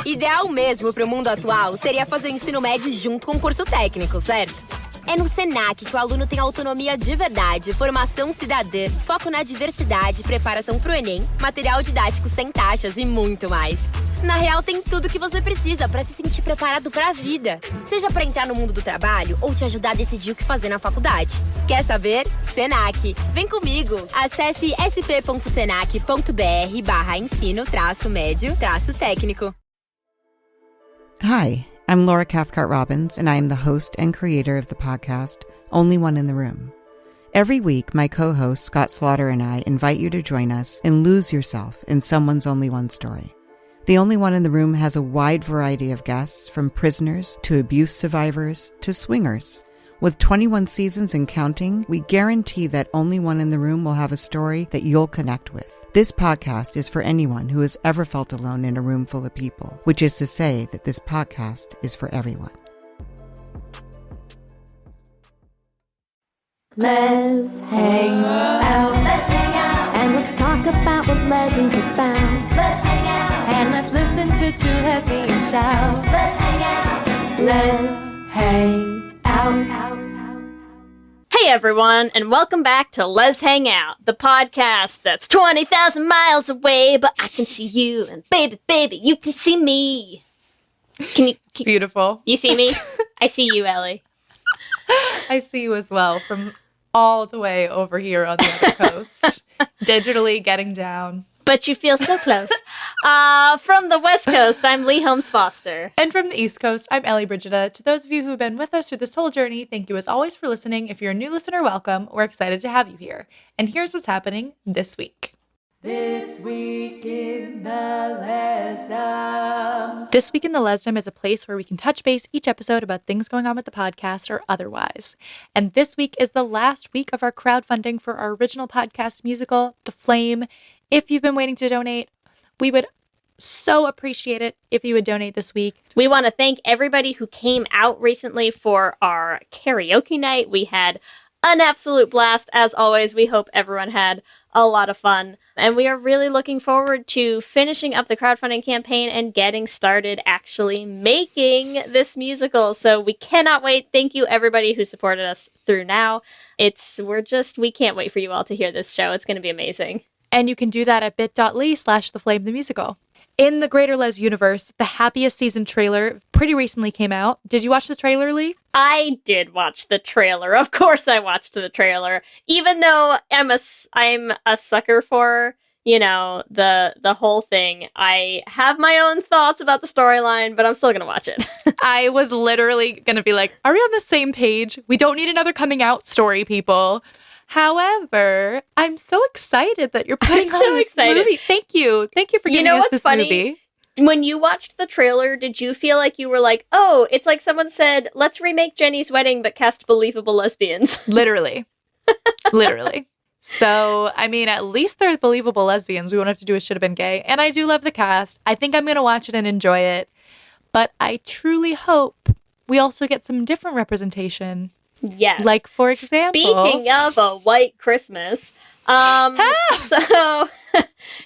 Ideal mesmo para o mundo atual seria fazer o ensino médio junto com o curso técnico, certo? É no Senac que o aluno tem autonomia de verdade, formação cidadã, foco na diversidade, preparação pro Enem, material didático sem taxas e muito mais. Na real, tem tudo que você precisa para se sentir preparado para a vida. Seja para entrar no mundo do trabalho ou te ajudar a decidir o que fazer na faculdade. Quer saber? Senac. Vem comigo! Acesse sp.senac.br/ensino-médio-técnico. Hi, I'm Laura Cathcart-Robbins, and I am the host and creator of the podcast, Only One in the Room. Every week, my co-host Scott Slaughter and I invite you to join us and lose yourself in someone's only one story. The Only One in the Room has a wide variety of guests, from prisoners to abuse survivors to swingers. With 21 seasons and counting, we guarantee that Only One in the Room will have a story that you'll connect with. This podcast is for anyone who has ever felt alone in a room full of people, which is to say that this podcast is for everyone. Let's hang out. Let's hang out. And let's talk about what lesbians have found. Let's hang out. And let's listen to two lesbians shout. Let's hang out. Let's hang out. Hey everyone, and welcome back to Let's Hang Out, the podcast that's 20,000 miles away, but I can see you, and baby, you can see me. Beautiful. You see me? I see you, Ellie. I see you as well from all the way over here on the other coast, digitally getting down. But you feel so close. From the West Coast, I'm Lee Holmes Foster. And from the East Coast, I'm Ellie Brigida. To those of you who have been with us through this whole journey, thank you as always for listening. If you're a new listener, welcome. We're excited to have you here. And here's what's happening this week. This Week in the Lesdom. This Week in the Lesdom is a place where we can touch base each episode about things going on with the podcast or otherwise. And this week is the last week of our crowdfunding for our original podcast musical, The Flame. If you've been waiting to donate, we would so appreciate it if you would donate this week. We want to thank everybody who came out recently for our karaoke night. We had an absolute blast. As always, we hope everyone had a lot of fun. And we are really looking forward to finishing up the crowdfunding campaign and getting started actually making this musical. So we cannot wait. Thank you, everybody who supported us through now. We can't wait for you all to hear this show. It's going to be amazing. And you can do that at bit.ly/theflamethemusical. In the Greater Les universe, the Happiest Season trailer pretty recently came out. Did you watch the trailer, Lee? I did watch the trailer. Of course I watched the trailer. Even though I'm a sucker for, the whole thing. I have my own thoughts about the storyline, but I'm still going to watch it. I was literally going to be like, are we on the same page? We don't need another coming out story, people. However, I'm so excited that you're putting on this movie. Thank you. Thank you for giving us this movie. When you watched the trailer, did you feel like you were like, oh, it's like someone said, let's remake Jenny's Wedding, but cast believable lesbians? Literally. Literally. So, I mean, at least they're believable lesbians. We won't have to do a should have been gay. And I do love the cast. I think I'm going to watch it and enjoy it. But I truly hope we also get some different representation. Yes. Like, for example... Speaking of a white Christmas, so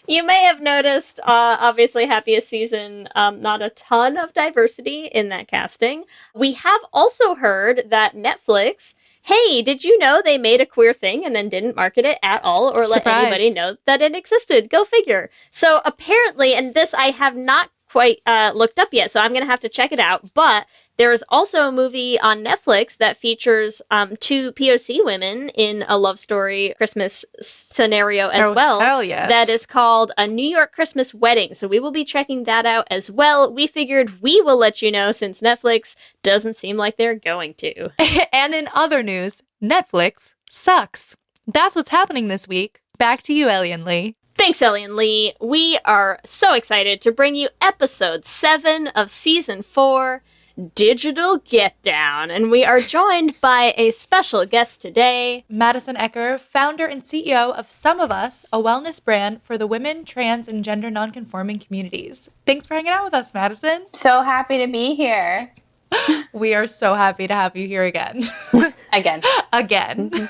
you may have noticed, obviously, Happiest Season, not a ton of diversity in that casting. We have also heard that Netflix, hey, did you know they made a queer thing and then didn't market it at all or let anybody know that it existed? Go figure. So apparently, and this I have not quite looked up yet, so I'm going to have to check it out, but there is also a movie on Netflix that features two POC women in a love story Christmas scenario as well. Hell yes. That is called A New York Christmas Wedding. So we will be checking that out as well. We figured we will let you know since Netflix doesn't seem like they're going to. And in other news, Netflix sucks. That's what's happening this week. Back to you, Ellie and Lee. Thanks, Ellie and Lee. We are so excited to bring you episode 7 of season 4, Digital Getdown, and we are joined by a special guest today. Madison Eker, founder and CEO of Some of Us, a wellness brand for the women, trans, and gender nonconforming communities. Thanks for hanging out with us, Madison. So happy to be here. We are so happy to have you here again. Again. Again.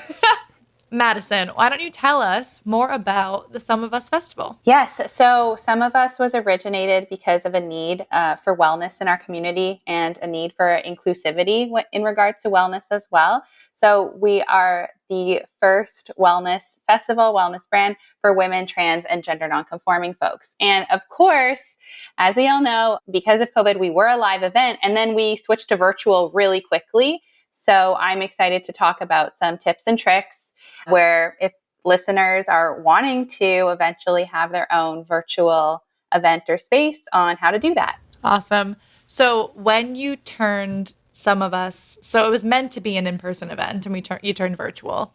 Madison, why don't you tell us more about the Some of Us Festival? Yes. So Some of Us was originated because of a need for wellness in our community and a need for inclusivity in regards to wellness as well. So we are the first wellness festival, wellness brand for women, trans, and gender nonconforming folks. And of course, as we all know, because of COVID, we were a live event and then we switched to virtual really quickly. So I'm excited to talk about some tips and tricks where if listeners are wanting to eventually have their own virtual event or space on how to do that. Awesome. So when you turned Some of Us, so it was meant to be an in-person event and you turned virtual.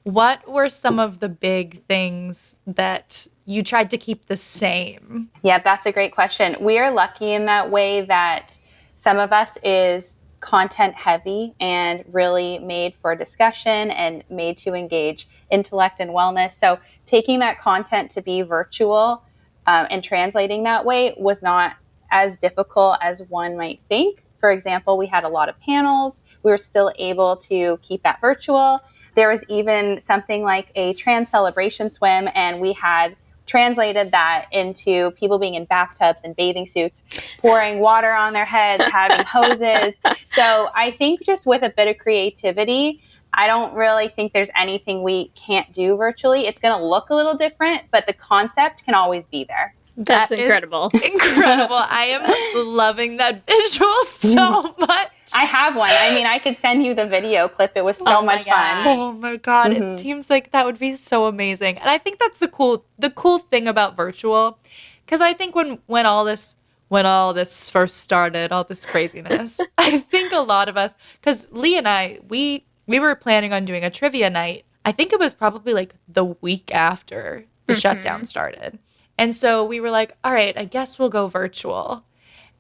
What were some of the big things that you tried to keep the same? Yeah, that's a great question. We are lucky in that way that Some of Us is content heavy and really made for discussion and made to engage intellect and wellness. So taking that content to be virtual and translating that way was not as difficult as one might think. For example, we had a lot of panels. We were still able to keep that virtual. There was even something like a trans celebration swim, and we had translated that into people being in bathtubs and bathing suits, pouring water on their heads, having hoses. So I think just with a bit of creativity, I don't really think there's anything we can't do virtually. It's going to look a little different, but the concept can always be there. That's incredible. Incredible. I am loving that visual so much. I have one. I mean, I could send you the video clip. It was so much fun. Oh my God. It seems like that would be so amazing. And I think that's the cool thing about virtual. Because I think when all this first started, all this craziness, I think a lot of us, because Lee and I, we were planning on doing a trivia night. I think it was probably like the week after the shutdown started. And so we were like, all right, I guess we'll go virtual.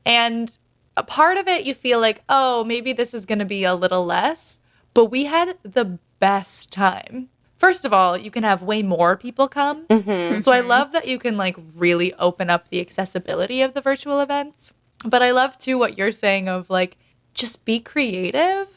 And a part of it, you feel like, oh, maybe this is going to be a little less. But we had the best time. First of all, you can have way more people come. So I love that you can like really open up the accessibility of the virtual events. But I love too what you're saying of like, just be creative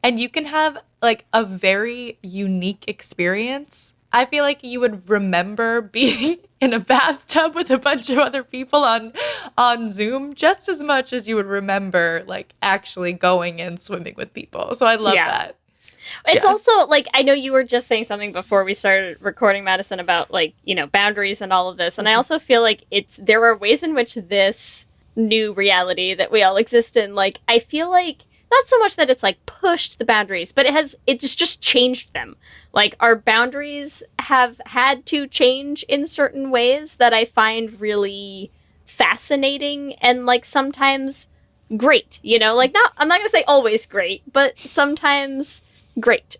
and you can have like a very unique experience. I feel like you would remember being in a bathtub with a bunch of other people on Zoom just as much as you would remember like actually going and swimming with people. So I love that. It's also like, I know you were just saying something before we started recording, Madison, about like, you know, boundaries and all of this. And I also feel like there are ways in which this new reality that we all exist in, like, I feel like not so much that it's like pushed the boundaries, but it's just changed them. Like our boundaries have had to change in certain ways that I find really fascinating and like sometimes great, you know, like I'm not going to say always great, but sometimes great.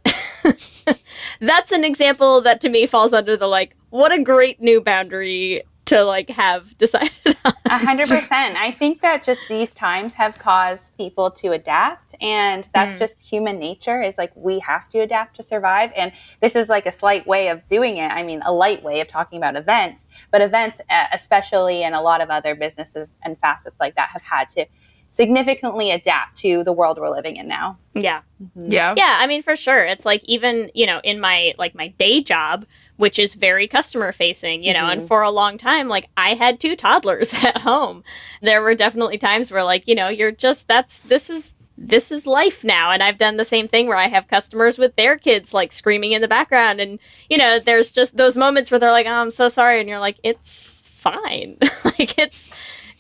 That's an example that to me falls under the like, what a great new boundary to like have decided on. 100%. I think that just these times have caused people to adapt, and that's just human nature, is like we have to adapt to survive. And this is like a slight way of doing it. I mean, a light way of talking about events, but events especially, and a lot of other businesses and facets like that have had to significantly adapt to the world we're living in now. Yeah. Yeah. Yeah, I mean, for sure. It's like even, you know, in my day job, which is very customer facing, you know, and for a long time, like I had 2 toddlers at home. There were definitely times where like, you know, you're just, this is life now. And I've done the same thing where I have customers with their kids like screaming in the background. And, you know, there's just those moments where they're like, oh, I'm so sorry. And you're like, it's fine. Like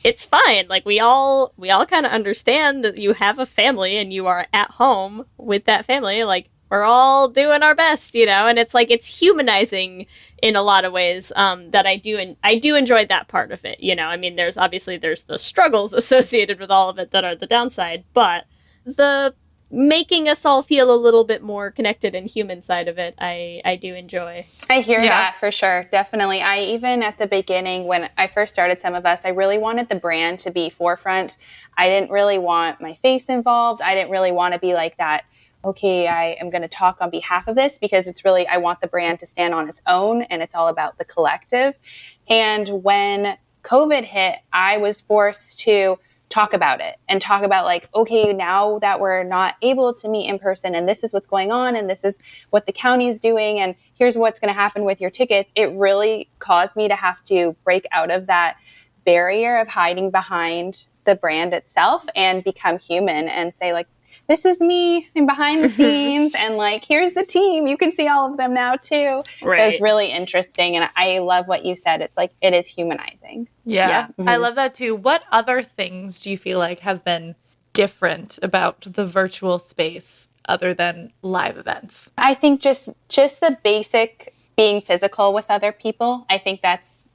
it's fine. Like we all kind of understand that you have a family and you are at home with that family. Like we're all doing our best, you know, and it's like, it's humanizing in a lot of ways that I do enjoy that part of it. You know, I mean, there's the struggles associated with all of it that are the downside, but the making us all feel a little bit more connected and human side of it, I do enjoy. I hear that for sure. Definitely. I even at the beginning, when I first started Some of Us, I really wanted the brand to be forefront. I didn't really want my face involved. I didn't really want to be like that, okay, I am going to talk on behalf of this, because it's really, I want the brand to stand on its own and it's all about the collective. And when COVID hit, I was forced to talk about it and talk about like, okay, now that we're not able to meet in person and this is what's going on and this is what the county is doing and here's what's going to happen with your tickets, it really caused me to have to break out of that barrier of hiding behind the brand itself and become human and say like, this is me, I'm behind the scenes and like, here's the team. You can see all of them now too. Right. So it's really interesting. And I love what you said. It's like, it is humanizing. Yeah. Mm-hmm. I love that too. What other things do you feel like have been different about the virtual space other than live events? I think just the basic being physical with other people. I think that's,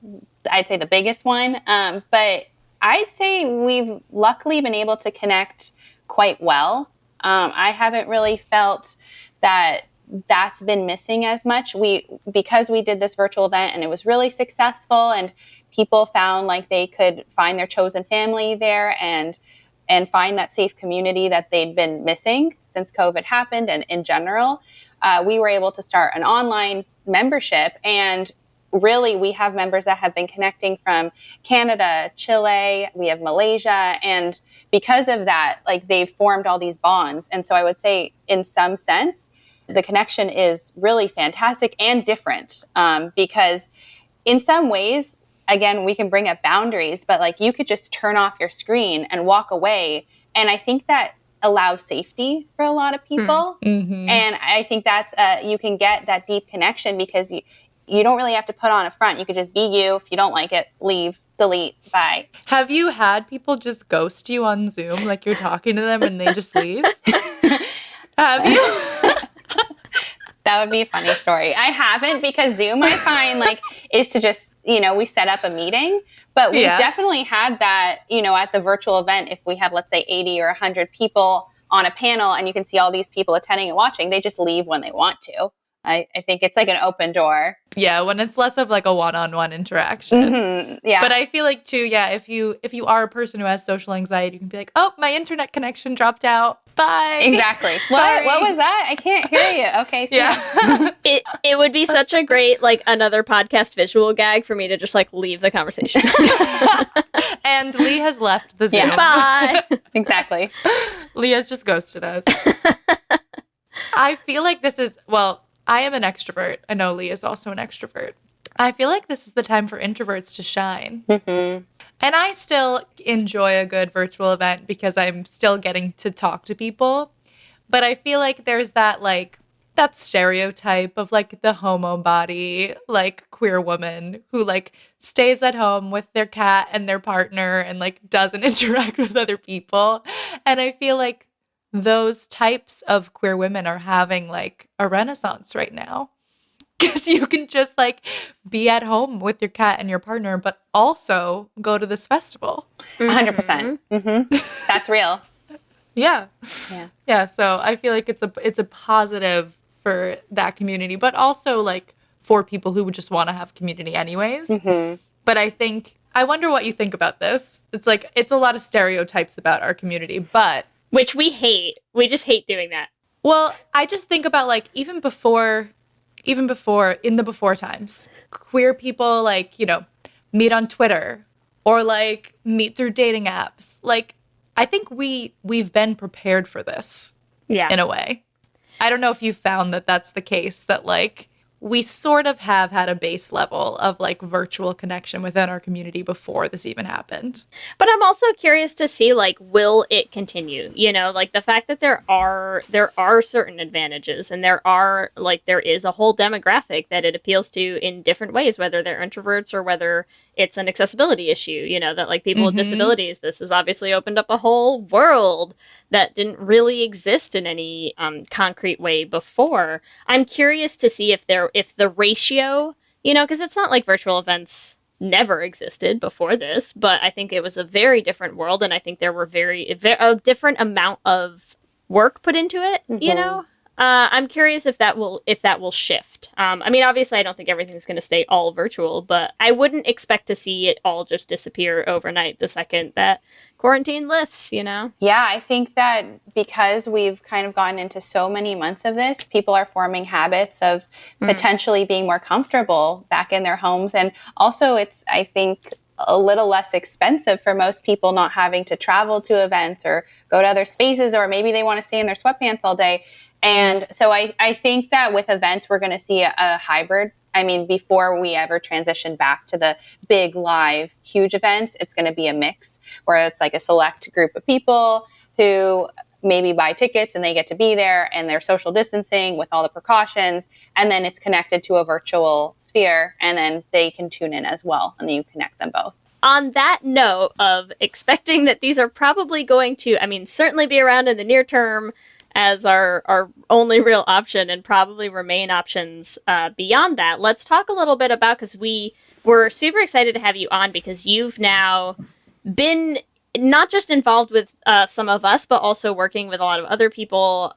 I'd say the biggest one. But I'd say we've luckily been able to connect quite well. I haven't really felt that that's been missing as much. Because we did this virtual event and it was really successful and people found like they could find their chosen family there and find that safe community that they'd been missing since COVID happened and in general, we were able to start an online membership. And really, we have members that have been connecting from Canada, Chile, we have Malaysia. And because of that, like they've formed all these bonds. And so I would say in some sense, the connection is really fantastic and different because in some ways, again, we can bring up boundaries, but like you could just turn off your screen and walk away. And I think that allows safety for a lot of people. Mm-hmm. And I think that's, you can get that deep connection because you don't really have to put on a front. You could just be you. If you don't like it, leave, delete, bye. Have you had people just ghost you on Zoom? Like you're talking to them and they just leave? Have you? That would be a funny story. I haven't because Zoom, I find like, is to just, we set up a meeting, but we've definitely had that, at the virtual event, if we have, let's say 80 or 100 people on a panel and you can see all these people attending and watching, they just leave when they want to. I think it's like an open door. Yeah, when it's less of like a one-on-one interaction. Mm-hmm. Yeah. But I feel like too, if you are a person who has social anxiety, you can be like, oh, my internet connection dropped out. Bye. Exactly. What was that? I can't hear you. Okay. So. Yeah. It would be such a great, like, another podcast visual gag for me to just, like, leave the conversation. And Lee has left the Zoom. Yeah. Bye. Exactly. Lee has just ghosted us. I feel like this is, I am an extrovert. I know Lee is also an extrovert. I feel like this is the time for introverts to shine. Mm-hmm. And I still enjoy a good virtual event because I'm still getting to talk to people. But I feel like there's that stereotype of like the homo body, like queer woman who like stays at home with their cat and their partner and like doesn't interact with other people. And I feel like those types of queer women are having like a renaissance right now. Because you can just like be at home with your cat and your partner, but also go to this festival. 100%. Mm-hmm. That's real. Yeah. Yeah. So I feel like it's a positive for that community, but also like for people who would just want to have community anyways. Mm-hmm. But I wonder what you think about this. It's like, it's a lot of stereotypes about our community, but. Which we hate. We just hate doing that. Well, I just think about like, even before in the before times, queer people like, meet on Twitter or like meet through dating apps. Like, I think we've been prepared for this in a way. I don't know if you found that that's the case, that like we sort of have had a base level of like virtual connection within our community before this even happened. But I'm also curious to see, like, will it continue? Like the fact that there are certain advantages and there is a whole demographic that it appeals to in different ways, whether they're introverts or whether it's an accessibility issue, that like people with disabilities, this has obviously opened up a whole world that didn't really exist in any concrete way before. I'm curious to see if the ratio, because it's not like virtual events never existed before this, but I think it was a very different world, and I think there were a different amount of work put into it. Mm-hmm. I'm curious if that will shift. I mean, obviously, I don't think everything's going to stay all virtual, but I wouldn't expect to see it all just disappear overnight the second that quarantine lifts, Yeah, I think that because we've kind of gone into so many months of this, people are forming habits of potentially being more comfortable back in their homes. And also I think a little less expensive for most people, not having to travel to events or go to other spaces, or maybe they want to stay in their sweatpants all day. And so I think that with events, we're going to see a hybrid. I mean, before we ever transition back to the big, live, huge events, it's going to be a mix where it's like a select group of people who maybe buy tickets and they get to be there and they're social distancing with all the precautions. And then it's connected to a virtual sphere and then they can tune in as well. And then you connect them both. On that note of expecting that these are probably going to, I mean, certainly be around in the near term as our only real option and probably remain options beyond that, let's talk a little bit about, because we were super excited to have you on because you've now been not just involved with some of us, but also working with a lot of other people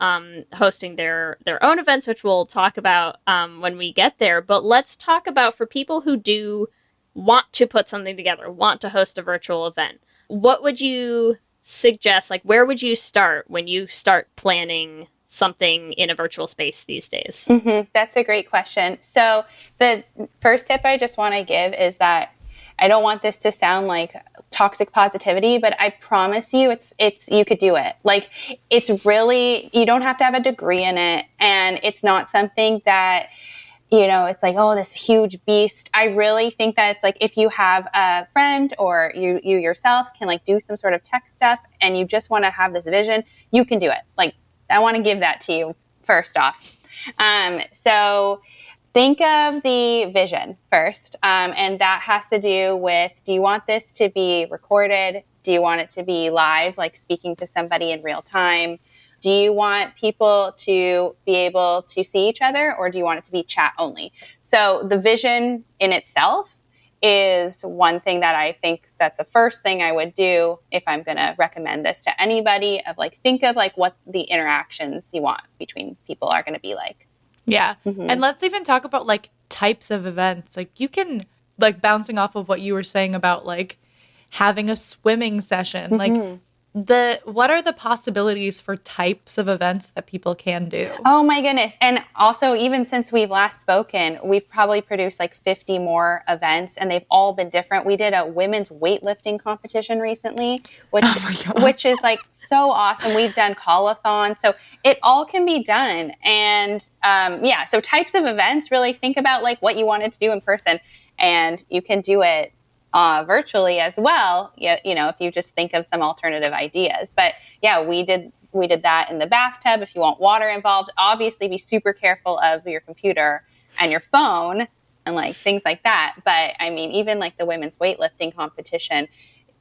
hosting their own events, which we'll talk about when we get there. But let's talk about, for people who do want to put something together, want to host a virtual event, what would you suggest? Like, where would you start when you start planning something in a virtual space these days? That's a great question. So the first tip I just want to give is that I don't want this to sound like toxic positivity, but I promise you it's you could do it. Like, it's really, you don't have to have a degree in it, and it's not something that, you know, it's like, oh, this huge beast. I really think that it's like, if you have a friend or you yourself can like do some sort of tech stuff and you just want to have this vision, you can do it. Like, I want to give that to you first off. So think of the vision first. And that has to do with, do you want this to be recorded? Do you want it to be live, like speaking to somebody in real time? Do you want people to be able to see each other, or do you want it to be chat only? So the vision in itself is one thing that I think that's the first thing I would do if I'm going to recommend this to anybody, of like, think of like what the interactions you want between people are going to be like. Yeah. And let's even talk about like types of events. Like, you can, like, bouncing off of what you were saying about like having a swimming session, like what are the possibilities for types of events that people can do? Oh my goodness. And also, even since we've last spoken, we've probably produced like 50 more events, and they've all been different. We did a women's weightlifting competition recently, which is like so awesome. We've done call-a-thon. So it all can be done. And so types of events, really think about like what you wanted to do in person, and you can do it virtually as well, you know, if you just think of some alternative ideas. But yeah, we did that in the bathtub. If you want water involved, obviously be super careful of your computer and your phone and like things like that. But I mean, even like the women's weightlifting competition,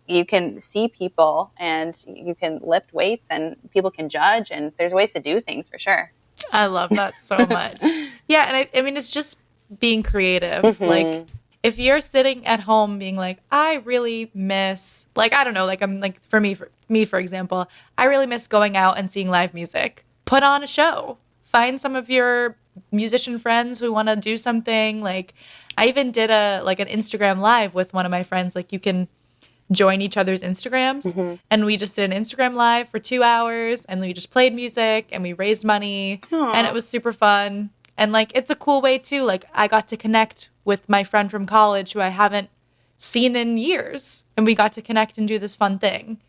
you can see people and you can lift weights and people can judge, and there's ways to do things for sure. I love that so much. Yeah, and I mean, it's just being creative. Like, if you're sitting at home being like, I really miss, like, I don't know, like, I'm like, for me, for example, I really miss going out and seeing live music. Put on a show. Find some of your musician friends who want to do something. Like, I even did an Instagram live with one of my friends. Like, you can join each other's Instagrams. And we just did an Instagram live for 2 hours, and we just played music and we raised money. Aww. And it was super fun. And like, it's a cool way too. Like, I got to connect with my friend from college who I haven't seen in years, and we got to connect and do this fun thing.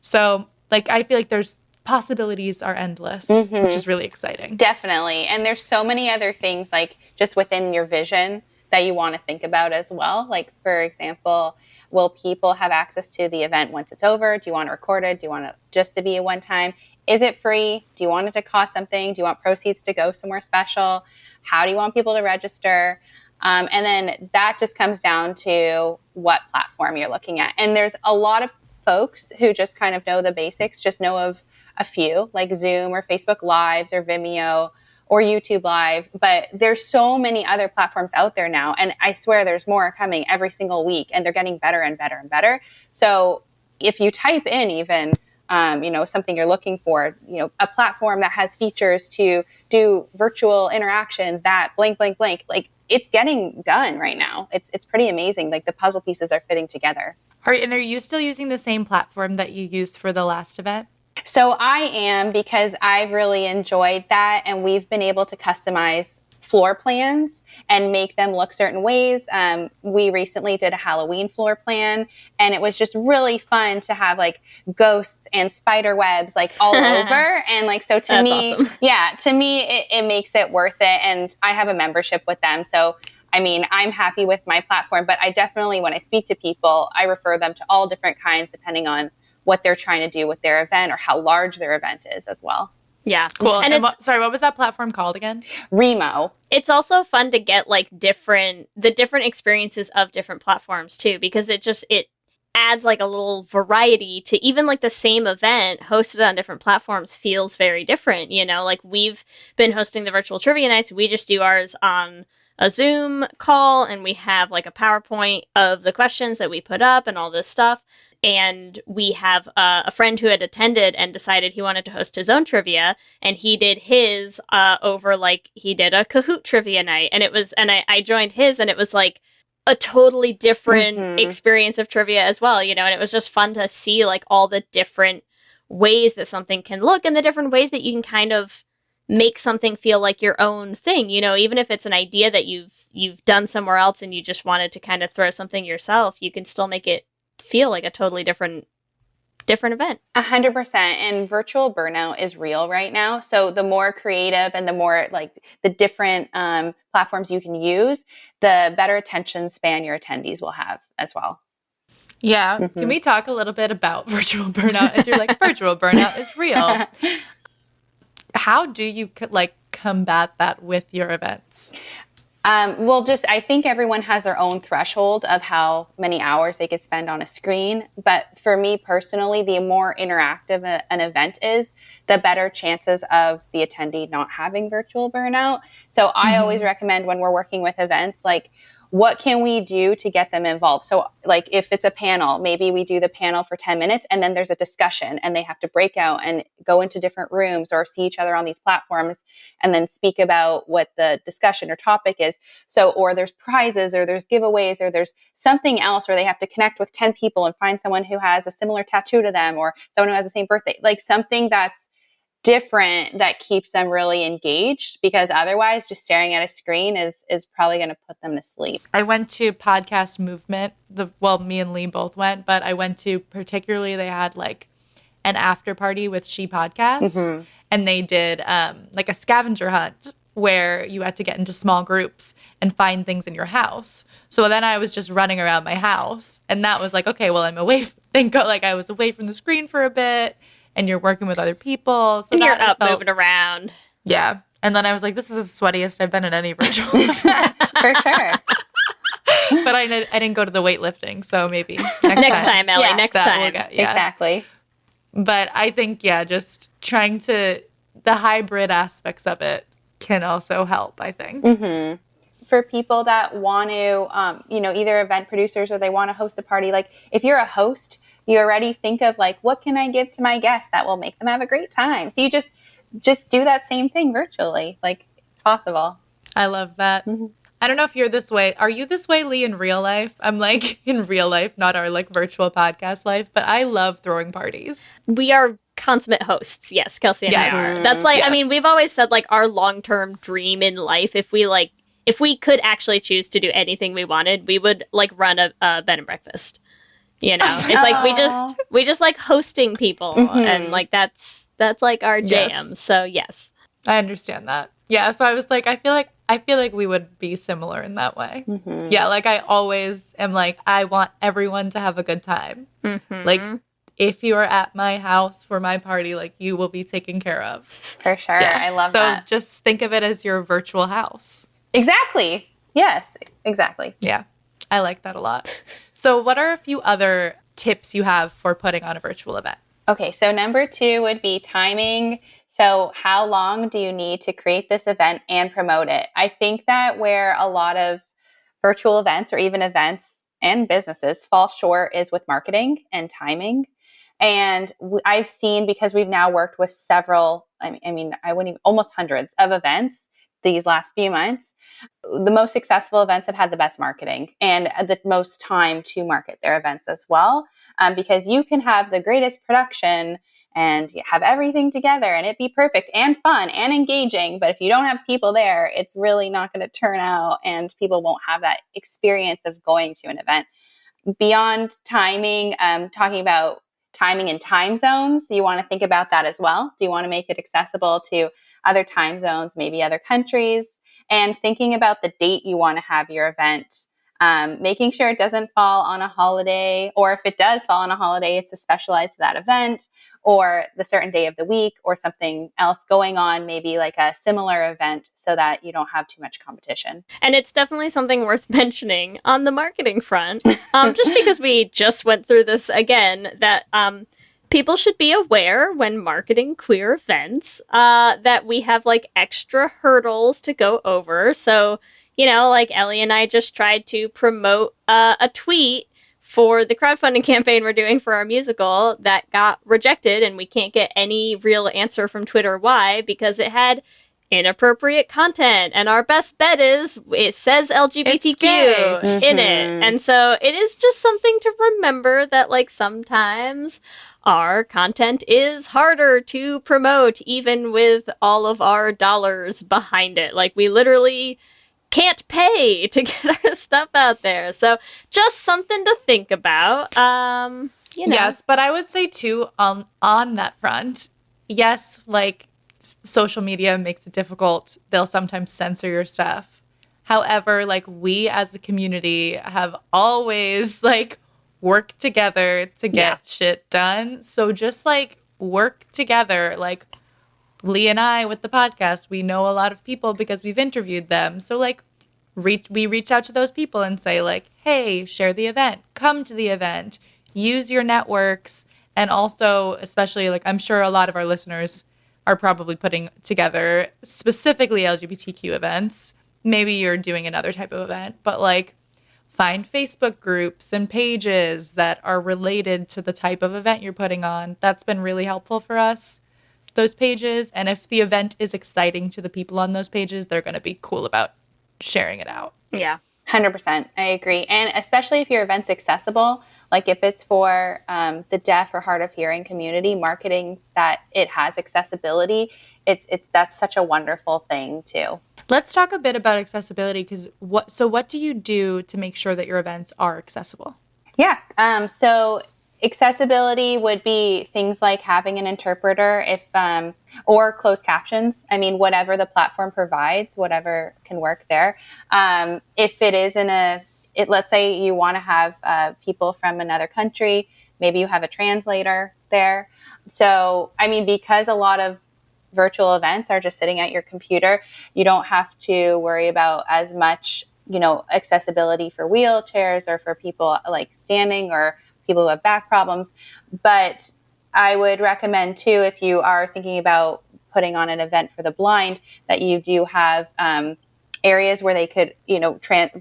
So like, I feel like there's possibilities are endless, which is really exciting. Definitely. And there's so many other things like just within your vision that you want to think about as well. Like, for example, will people have access to the event once it's over? Do you want it recorded? Do you want it just to be a one time? Is it free? Do you want it to cost something? Do you want proceeds to go somewhere special? How do you want people to register? And then that just comes down to what platform you're looking at. And there's a lot of folks who just kind of know the basics, just know of a few, like Zoom or Facebook Lives or Vimeo or YouTube Live. But there's so many other platforms out there now. And I swear there's more coming every single week, and they're getting better and better and better. So if you type in even something you're looking for, a platform that has features to do virtual interactions that blank, blank, blank, like, it's getting done right now. It's pretty amazing. Like, the puzzle pieces are fitting together. Are you still using the same platform that you used for the last event? So I am, because I've really enjoyed that, and we've been able to customize floor plans and make them look certain ways. We recently did a Halloween floor plan, and it was just really fun to have like ghosts and spider webs like all over. And like, so to That's me, awesome. to me, it makes it worth it. And I have a membership with them. So, I mean, I'm happy with my platform, but I definitely, when I speak to people, I refer them to all different kinds depending on what they're trying to do with their event or how large their event is as well. Yeah. Cool. And it's, sorry, what was that platform called again? Remo. it's also fun to get like the different experiences of different platforms too, because it adds like a little variety to even like the same event hosted on different platforms feels very different. You know, like we've been hosting the virtual trivia nights. We just do ours on a Zoom call, and we have like a PowerPoint of the questions that we put up and all this stuff. And we have a friend who had attended and decided he wanted to host his own trivia, and he did his over like he did a Kahoot trivia night, and I joined his, and it was like a totally different experience of trivia as well, you know. And it was just fun to see like all the different ways that something can look, and the different ways that you can kind of make something feel like your own thing, you know. Even if it's an idea that you've done somewhere else and you just wanted to kind of throw something yourself, you can still make it feel like a totally different event. 100%. And virtual burnout is real right now. So the more creative and the more like the different platforms you can use, the better attention span your attendees will have as well. Yeah. Can we talk a little bit about virtual burnout? As you're like, virtual burnout is real. How do you like combat that with your events? I think everyone has their own threshold of how many hours they could spend on a screen. But for me personally, the more interactive an event is, the better chances of the attendee not having virtual burnout. So I always recommend when we're working with events, like, what can we do to get them involved? So like if it's a panel, maybe we do the panel for 10 minutes and then there's a discussion and they have to break out and go into different rooms or see each other on these platforms and then speak about what the discussion or topic is. So, or there's prizes or there's giveaways or there's something else, or they have to connect with 10 people and find someone who has a similar tattoo to them or someone who has the same birthday, like something that's different that keeps them really engaged, because otherwise just staring at a screen is probably going to put them to sleep. I went to Podcast Movement. Me and Lee both went, but I went to particularly, they had like an after party with She Podcasts, and they did like a scavenger hunt where you had to get into small groups and find things in your house. So then I was just running around my house, and that was like, okay, well, I'm away. I was away from the screen for a bit. And you're working with other people. So and you're up moving around. Yeah. And then I was like, this is the sweatiest I've been at any virtual event. For sure. But I didn't go to the weightlifting, so maybe next time, Ellie, next time. We'll Exactly. But I think, just trying to, the hybrid aspects of it can also help, I think. For people that want to, either event producers or they want to host a party, like if you're a host, you already think of like, what can I give to my guests that will make them have a great time? So you just do that same thing virtually. Like, it's possible. I love that. I don't know if you're this way. Are you this way, Lee, in real life? I'm like in real life, not our like virtual podcast life, but I love throwing parties. We are consummate hosts. Yes, Kelsey and I are. That's like, I mean, we've always said like our long-term dream in life, if we could actually choose to do anything we wanted, we would like run a bed and breakfast. You know, it's like we just like hosting people, and like that's like our jam. Yes. So yes, I understand that. Yeah, so I was like, I feel like we would be similar in that way. Yeah, like I always am like, I want everyone to have a good time. Like if you are at my house for my party, like you will be taken care of. For sure. Yeah. I love that. So just think of it as your virtual house. Exactly. Yes, exactly. Yeah, I like that a lot. So what are a few other tips you have for putting on a virtual event? Okay, so number 2 would be timing. So how long do you need to create this event and promote it? I think that where a lot of virtual events or even events and businesses fall short is with marketing and timing. And I've seen, because we've now worked with several, almost hundreds of events these last few months, the most successful events have had the best marketing and the most time to market their events as well. Because you can have the greatest production and you have everything together and it be perfect and fun and engaging. But if you don't have people there, it's really not going to turn out, and people won't have that experience of going to an event. Beyond timing, talking about timing and time zones, you want to think about that as well. Do you want to make it accessible to other time zones, maybe other countries? And thinking about the date you want to have your event, making sure it doesn't fall on a holiday, or if it does fall on a holiday, it's specialized to that event, or the certain day of the week, or something else going on, maybe like a similar event, so that you don't have too much competition. And it's definitely something worth mentioning on the marketing front, just because we just went through this again, that people should be aware when marketing queer events that we have like extra hurdles to go over. So, like Ellie and I just tried to promote a tweet for the crowdfunding campaign we're doing for our musical that got rejected, and we can't get any real answer from Twitter why, because it had inappropriate content, and our best bet is it says LGBTQ in it. And so it is just something to remember, that like sometimes our content is harder to promote even with all of our dollars behind it. Like we literally can't pay to get our stuff out there. So just something to think about. Yes, but I would say too, on that front, yes, like social media makes it difficult. They'll sometimes censor your stuff. However, like we as a community have always like worked together to get shit done. So just like work together. Like Lee and I with the podcast, we know a lot of people because we've interviewed them. So like we reach out to those people and say like, hey, share the event, come to the event, use your networks. And also, especially like I'm sure a lot of our listeners are probably putting together specifically LGBTQ events. Maybe you're doing another type of event, but like find Facebook groups and pages that are related to the type of event you're putting on. That's been really helpful for us, those pages. And if the event is exciting to the people on those pages, they're going to be cool about sharing it out. Yeah. 100%. I agree. And especially if your event's accessible, like if it's for the deaf or hard of hearing community, marketing that it has accessibility, that's such a wonderful thing too. Let's talk a bit about accessibility, because what do you do to make sure that your events are accessible? Yeah. So accessibility would be things like having an interpreter, or closed captions. I mean, whatever the platform provides, whatever can work there. If it is let's say you want to have people from another country, maybe you have a translator there. So, I mean, because a lot of virtual events are just sitting at your computer, you don't have to worry about as much, accessibility for wheelchairs or for people like standing or people who have back problems. But I would recommend too, if you are thinking about putting on an event for the blind, that you do have areas where they could,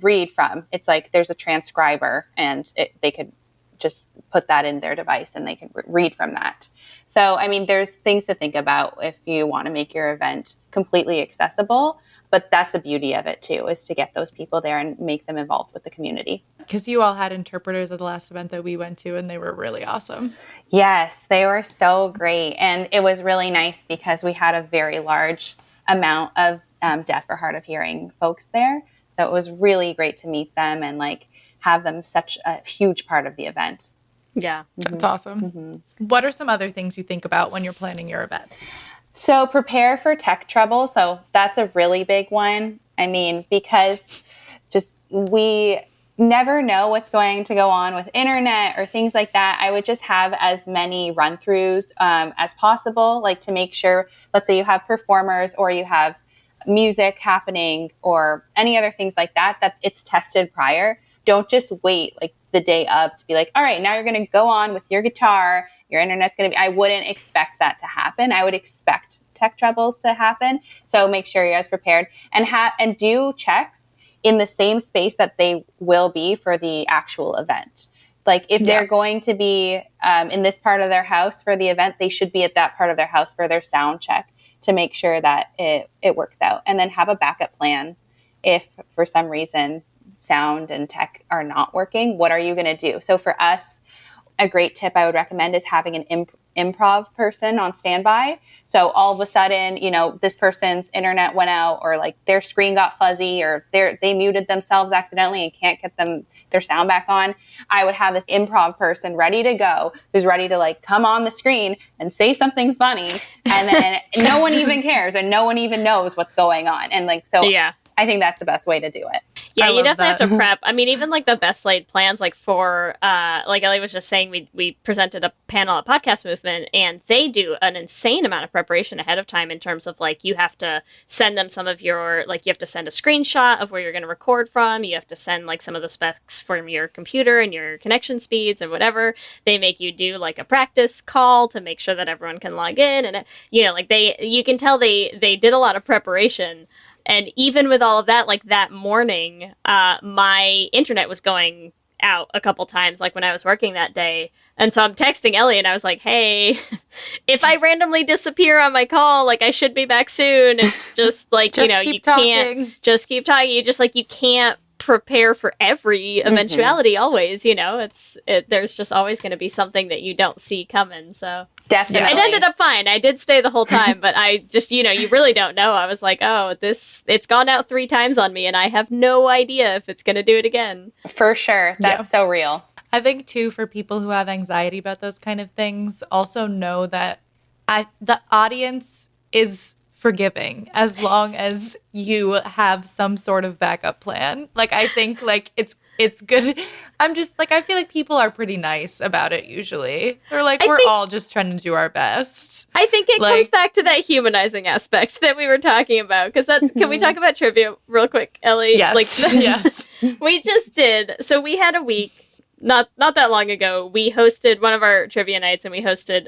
read from. It's like there's a transcriber, and they could just put that in their device and they can read from that. So, I mean, there's things to think about if you want to make your event completely accessible. But that's the beauty of it too, is to get those people there and make them involved with the community. Because you all had interpreters at the last event that we went to, and they were really awesome. Yes, they were so great. And it was really nice because we had a very large amount of deaf or hard of hearing folks there. So it was really great to meet them and like have them such a huge part of the event. Yeah. That's awesome. Mm-hmm. What are some other things you think about when you're planning your events? So prepare for tech trouble. So that's a really big one. I mean, because just we never know what's going to go on with internet or things like that. I would just have as many run-throughs as possible, like to make sure, let's say you have performers or you have music happening or any other things like that, that it's tested prior. Don't just wait like the day of to be like, all right, now you're going to go on with your guitar. Your internet's going to be, I wouldn't expect that to happen. I would expect tech troubles to happen. So make sure you're as prepared and do checks in the same space that they will be for the actual event. Like if they're going to be in this part of their house for the event, they should be at that part of their house for their sound check to make sure that it works out. And then have a backup plan. If for some reason sound and tech are not working, what are you going to do? So for us, a great tip I would recommend is having an improv person on standby. So all of a sudden, this person's internet went out, or like their screen got fuzzy, or they muted themselves accidentally and can't get their sound back on. I would have this improv person ready to go, who's ready to like come on the screen and say something funny, and then no one even cares, and no one even knows what's going on. And like, so yeah. I think that's the best way to do it. Yeah, you definitely have to prep. I mean, even like the best laid plans, like for, like Ellie was just saying, we presented a panel at Podcast Movement, and they do an insane amount of preparation ahead of time in terms of like, you have to send them some of your, like you have to send a screenshot of where you're going to record from. You have to send like some of the specs from your computer and your connection speeds and whatever. They make you do like a practice call to make sure that everyone can log in. And, like you can tell they did a lot of preparation. And even with all of that, like that morning, my internet was going out a couple times, like when I was working that day. And so I'm texting Ellie and I was like, hey, if I randomly disappear on my call, like I should be back soon. It's just like, can't just keep talking. You just like, you can't prepare for every eventuality always, there's just always going to be something that you don't see coming. So definitely. It ended up fine. I did stay the whole time, but I just, you really don't know. I was like, oh, it's gone out 3 times on me and I have no idea if it's going to do it again. For sure. That's so real. I think too, for people who have anxiety about those kind of things, also know that the audience is forgiving as long as you have some sort of backup plan. Like, I think like it's good. I'm just like, I feel like people are pretty nice about it usually. They're like, we're all just trying to do our best. I think it comes back to that humanizing aspect that we were talking about. Because can we talk about trivia real quick, Ellie? Yes. Yes. We just did. So we had a week, not that long ago, we hosted one of our trivia nights and we hosted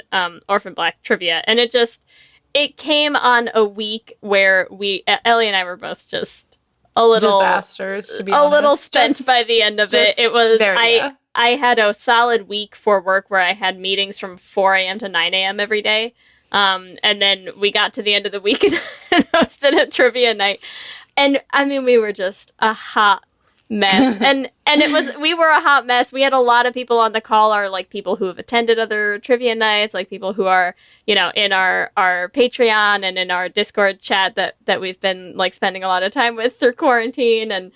Orphan Black trivia. And it came on a week where Ellie and I were both just a little disasters, to be honest. A little spent by the end of it. It was I had a solid week for work where I had meetings from 4 a.m. to 9 a.m. every day. And then we got to the end of the week and hosted a trivia night. And I mean, we were just a hot mess. And we were a hot mess. We had a lot of people on the call, are like people who have attended other trivia nights, like people who are, in our Patreon and in our Discord chat that we've been like spending a lot of time with through quarantine. And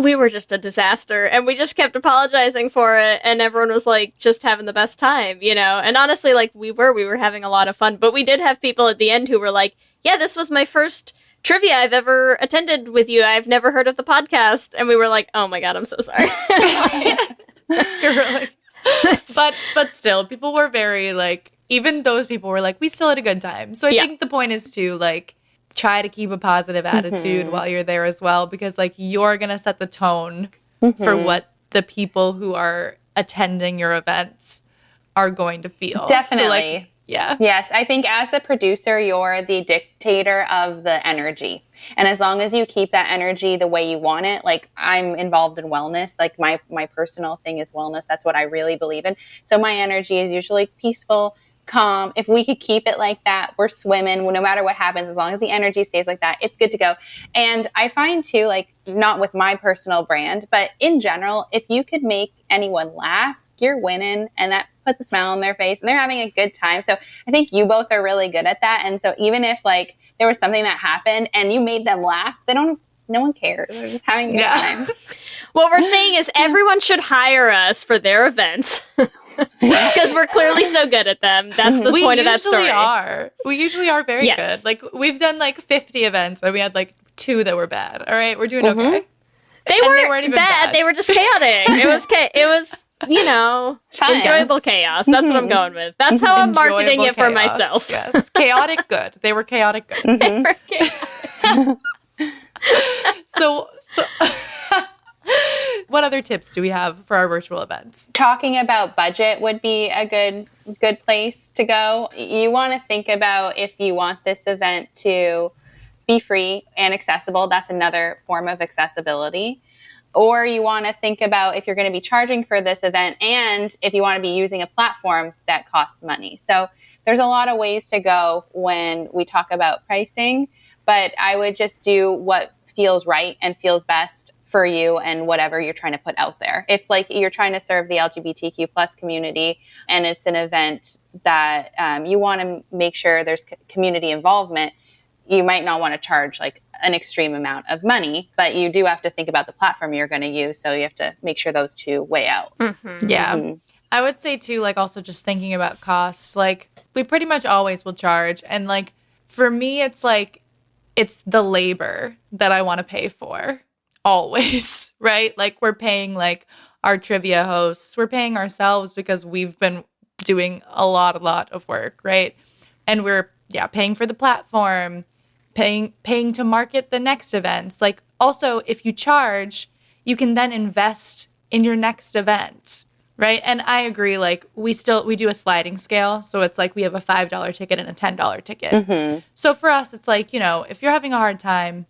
we were just a disaster, and we just kept apologizing for it. And everyone was like just having the best time, and honestly, like we were having a lot of fun, but we did have people at the end who were like, yeah, this was my first trivia I've ever attended with you. I've never heard of the podcast. And we were like, oh my God, I'm so sorry. You're really... but still, people were very like, even those people were like, we still had a good time. So I think the point is to like try to keep a positive attitude while you're there as well, because like you're going to set the tone for what the people who are attending your events are going to feel. Definitely. So, like, yeah. Yes, I think as the producer, you're the dictator of the energy. And as long as you keep that energy the way you want it, like I'm involved in wellness, like my personal thing is wellness. That's what I really believe in. So my energy is usually peaceful, calm. If we could keep it like that, we're swimming. No matter what happens, as long as the energy stays like that, it's good to go. And I find too, like not with my personal brand, but in general, if you could make anyone laugh, you're winning, and that puts a smile on their face and they're having a good time. So I think you both are really good at that. And so even if like there was something that happened and you made them laugh, no one cares. They're just having a good time. What we're saying is everyone should hire us for their events because we're clearly so good at them. That's the point of that story. We usually are very good. Like we've done like 50 events and we had like 2 that were bad. All right, we're doing okay. They weren't even bad. They were just chaotic. It was fun. Enjoyable chaos. That's what I'm going with. That's how I'm marketing it for myself. Yes. Chaotic good. They were chaotic good. They were chaotic. So what other tips do we have for our virtual events? Talking about budget would be a good place to go. You want to think about if you want this event to be free and accessible. That's another form of accessibility. Or you want to think about if you're going to be charging for this event and if you want to be using a platform that costs money. So there's a lot of ways to go when we talk about pricing, but I would just do what feels right and feels best for you and whatever you're trying to put out there. If like you're trying to serve the LGBTQ plus community and it's an event that you want to make sure there's community involvement, you might not want to charge like an extreme amount of money, but you do have to think about the platform you're going to use. So you have to make sure those two weigh out. Mm-hmm. Yeah. Mhm. I would say too, like also just thinking about costs, like we pretty much always will charge. And like for me, it's like, it's the labor that I want to pay for always, right? Like we're paying like our trivia hosts, we're paying ourselves because we've been doing a lot of work, right? And we're paying for the platform, paying to market the next events. Like also if you charge, you can then invest in your next event, right? And I agree, like we do a sliding scale. So it's like we have a $5 ticket and a $10 ticket. Mm-hmm. So for us, it's like, you know, if you're having a hard time,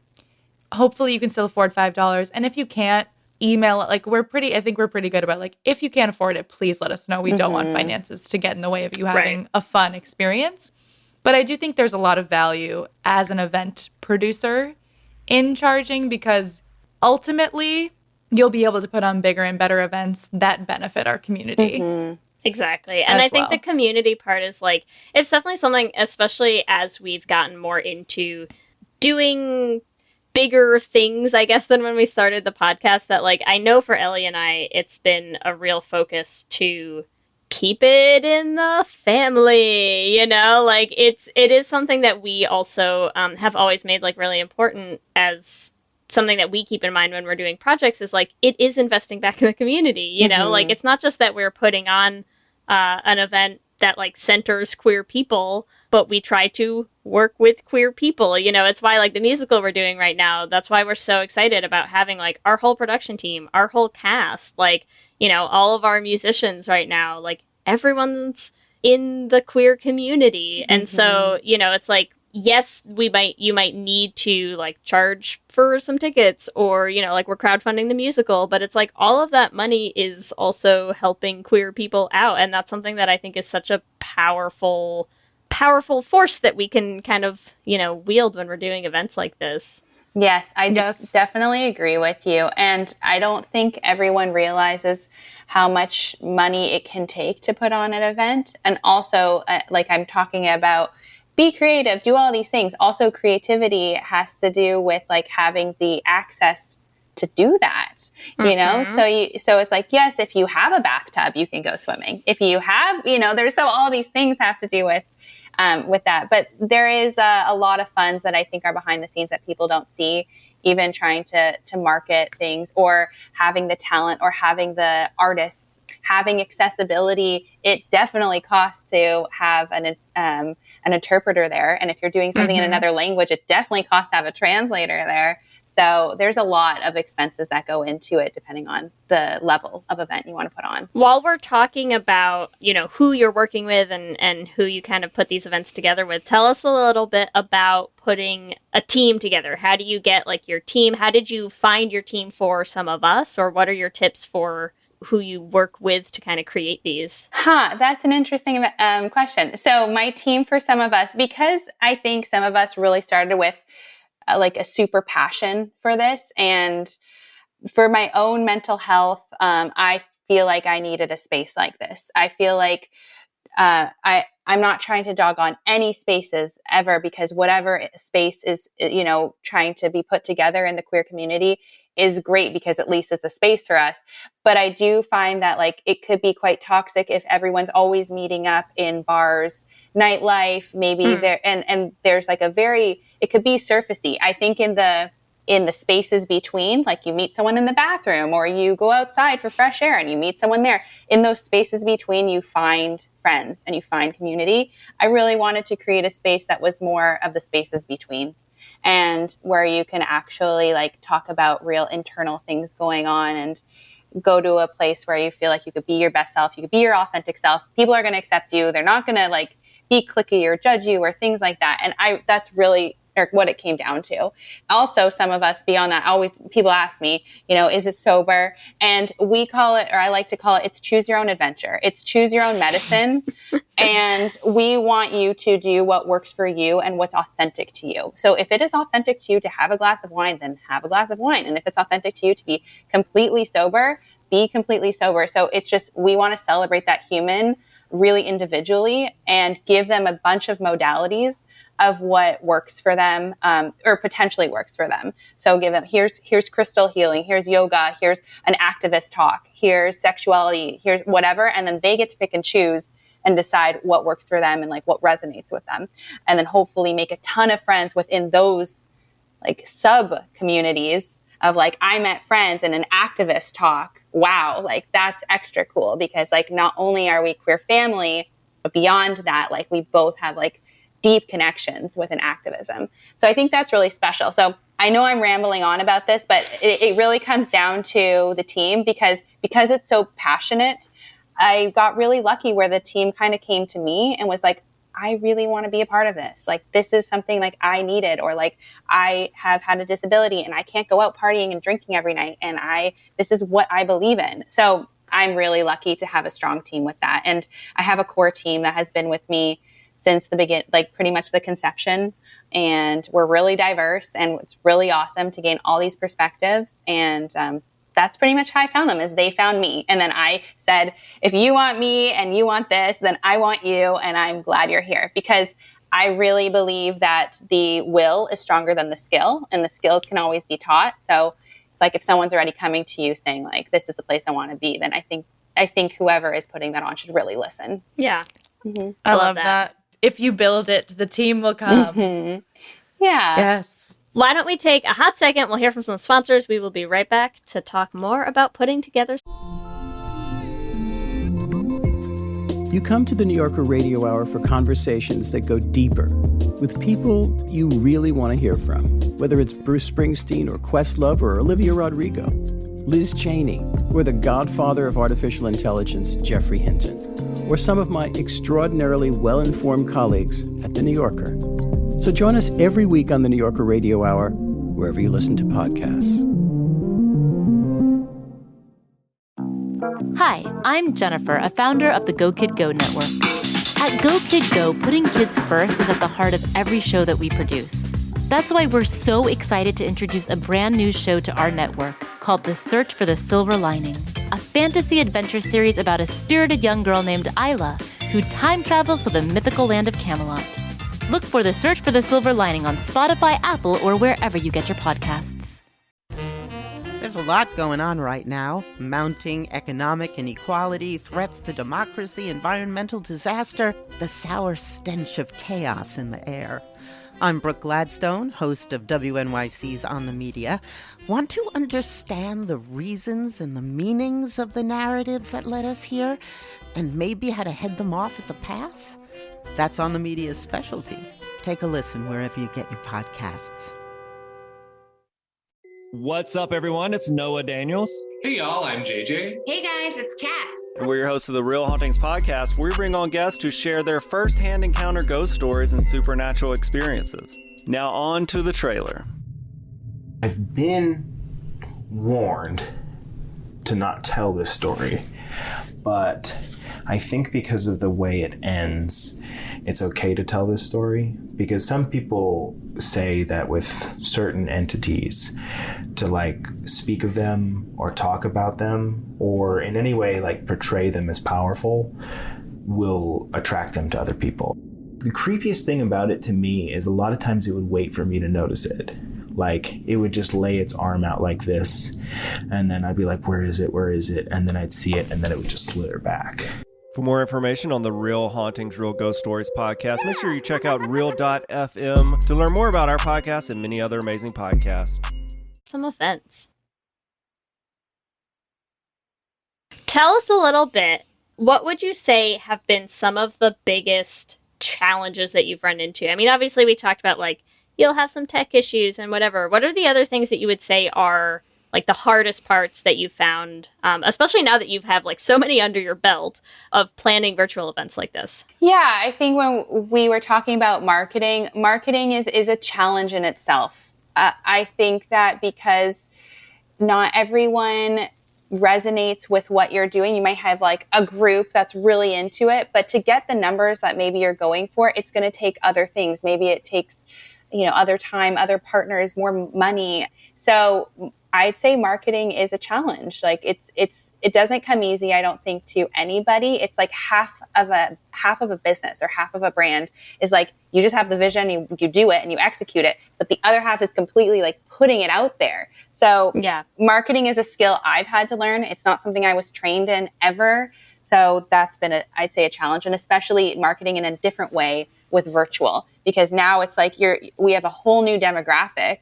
hopefully you can still afford $5. And if you can't, email it. Like I think we're pretty good about like, if you can't afford it, please let us know. We don't want finances to get in the way of you having a fun experience. But I do think there's a lot of value as an event producer in charging, because ultimately you'll be able to put on bigger and better events that benefit our community. Mm-hmm. Exactly. And I think the community part is like, it's definitely something, especially as we've gotten more into doing bigger things, I guess, than when we started the podcast, that like, I know for Ellie and I, it's been a real focus to keep it in the family, you know, like it is something that we also have always made like really important as something that we keep in mind when we're doing projects, is like, it is investing back in the community, you know, like it's not just that we're putting on an event that like centers queer people, but we try to work with queer people, you know. It's why like the musical we're doing right now, that's why we're so excited about having like our whole production team, our whole cast, like, you know, all of our musicians right now, like everyone's in the queer community. And so, you know, it's like, yes, you might need to like charge for some tickets, or, you know, like we're crowdfunding the musical, but it's like all of that money is also helping queer people out. And that's something that I think is such a powerful force that we can kind of, you know, wield when we're doing events like this. Yes, I definitely agree with you. And I don't think everyone realizes how much money it can take to put on an event. And also, like I'm talking about, be creative, do all these things. Also, creativity has to do with like having the access to do that, you know? So it's like, yes, if you have a bathtub, you can go swimming. If you have, you know, all these things have to do with that. But there is a lot of funds that I think are behind the scenes that people don't see, even trying to market things, or having the talent, or having the artists, having accessibility. It definitely costs to have an interpreter there. And if you're doing something in another language, it definitely costs to have a translator there. So there's a lot of expenses that go into it, depending on the level of event you want to put on. While we're talking about, you know, who you're working with and who you kind of put these events together with, tell us a little bit about putting a team together. How do you get like your team? How did you find your team for Some of Us? Or what are your tips for who you work with to kind of create these? That's an interesting question. So my team for Some of Us, because I think Some of Us really started with like a super passion for this, and for my own mental health, I feel like I needed a space like this. I feel like I'm not trying to dog on any spaces ever, because whatever space is, you know, trying to be put together in the queer community is great, because at least it's a space for us. But I do find that like it could be quite toxic if everyone's always meeting up in bars, nightlife, maybe there, and there's like it could be surfacey. I think in the spaces between, like you meet someone in the bathroom, or you go outside for fresh air and you meet someone there. In those spaces between, you find friends and you find community. I really wanted to create a space that was more of the spaces between, and where you can actually like talk about real internal things going on, and go to a place where you feel like you could be your best self, you could be your authentic self. People are going to accept you. They're not going to like be cliquey or judge you or things like that. And that's really or what it came down to. Also, some of us beyond that, always people ask me, is it sober? And we call it, or I like to call it, it's choose your own adventure. It's choose your own medicine. And we want you to do what works for you and what's authentic to you. So if it is authentic to you to have a glass of wine, then have a glass of wine. And if it's authentic to you to be completely sober, be completely sober. So it's just, we want to celebrate that human really individually and give them a bunch of modalities of what works for them, or potentially works for them. So give them, here's crystal healing, here's yoga, here's an activist talk, here's sexuality, here's whatever. And then they get to pick and choose and decide what works for them and like what resonates with them. And then hopefully make a ton of friends within those like sub communities of like, I met friends in an activist talk. Wow. Like that's extra cool because like not only are we queer family, but beyond that, like we both have like deep connections within activism. So I think that's really special. So I know I'm rambling on about this, but it really comes down to the team because it's so passionate. I got really lucky where the team kind of came to me and was like, I really want to be a part of this. Like, this is something like I needed, or like I have had a disability and I can't go out partying and drinking every night. And this is what I believe in. So I'm really lucky to have a strong team with that. And I have a core team that has been with me since the beginning, like pretty much the conception. And we're really diverse and it's really awesome to gain all these perspectives. And, that's pretty much how I found them, is they found me. And then I said, if you want me and you want this, then I want you. And I'm glad you're here, because I really believe that the will is stronger than the skill, and the skills can always be taught. So it's like if someone's already coming to you saying like, this is the place I want to be, then I think whoever is putting that on should really listen. Yeah. Mm-hmm. I love that. If you build it, the team will come. Mm-hmm. Yeah. Yes. Why don't we take a hot second? We'll hear from some sponsors. We will be right back to talk more about putting together. You come to the New Yorker Radio Hour for conversations that go deeper with people you really want to hear from, whether it's Bruce Springsteen or Questlove or Olivia Rodrigo, Liz Cheney, or the godfather of artificial intelligence, Jeffrey Hinton, or some of my extraordinarily well-informed colleagues at the New Yorker. So join us every week on the New Yorker Radio Hour, wherever you listen to podcasts. Hi, I'm Jennifer, a founder of the Go Kid Go network. At Go Kid Go, putting kids first is at the heart of every show that we produce. That's why we're so excited to introduce a brand new show to our network called The Search for the Silver Lining, a fantasy adventure series about a spirited young girl named Isla who time travels to the mythical land of Camelot. Look for The Search for the Silver Lining on Spotify, Apple, or wherever you get your podcasts. There's a lot going on right now. Mounting economic inequality, threats to democracy, environmental disaster, the sour stench of chaos in the air. I'm Brooke Gladstone, host of WNYC's On the Media. Want to understand the reasons and the meanings of the narratives that led us here, and maybe how to head them off at the pass? That's On the Media's specialty. Take a listen wherever you get your podcasts. What's up, everyone? It's Noah Daniels. Hey, y'all. I'm JJ. Hey, guys. It's Kat. And we're your hosts of the Real Hauntings podcast, where we bring on guests who share their first-hand encounter ghost stories and supernatural experiences. Now on to the trailer. I've been warned to not tell this story, but I think because of the way it ends, it's okay to tell this story, because some people say that with certain entities, to like speak of them or talk about them or in any way like portray them as powerful will attract them to other people. The creepiest thing about it to me is a lot of times it would wait for me to notice it. Like it would just lay its arm out like this, and then I'd be like, where is it? Where is it? And then I'd see it, and then it would just slither back. For more information on the Real Hauntings, Real Ghost Stories podcast, make sure you check out real.fm to learn more about our podcast and many other amazing podcasts. Some events. Tell us a little bit, what would you say have been some of the biggest challenges that you've run into? I mean, obviously we talked about like, you'll have some tech issues and whatever. What are the other things that you would say are like the hardest parts that you've found, especially now that you've had like so many under your belt of planning virtual events like this? Yeah, I think when we were talking about marketing is a challenge in itself. I think that because not everyone resonates with what you're doing. You might have like a group that's really into it, but to get the numbers that maybe you're going for, it's going to take other things. Maybe it takes, other time, other partners, more money. So I'd say marketing is a challenge. Like it doesn't come easy, I don't think, to anybody. It's like half of a business or half of a brand is like, you just have the vision, you do it and you execute it. But the other half is completely like putting it out there. So yeah, marketing is a skill I've had to learn. It's not something I was trained in ever. So that's been I'd say a challenge, and especially marketing in a different way with virtual, because now it's like we have a whole new demographic,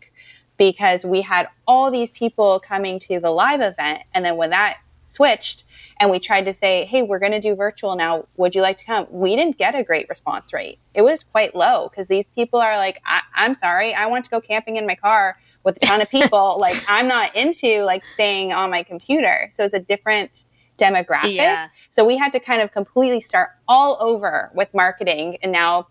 because we had all these people coming to the live event. And then when that switched and we tried to say, hey, we're going to do virtual now, would you like to come? We didn't get a great response rate. It was quite low, because these people are like, I'm sorry, I want to go camping in my car with a ton of people. Like, I'm not into like staying on my computer. So it's a different demographic. Yeah. So we had to kind of completely start all over with marketing and now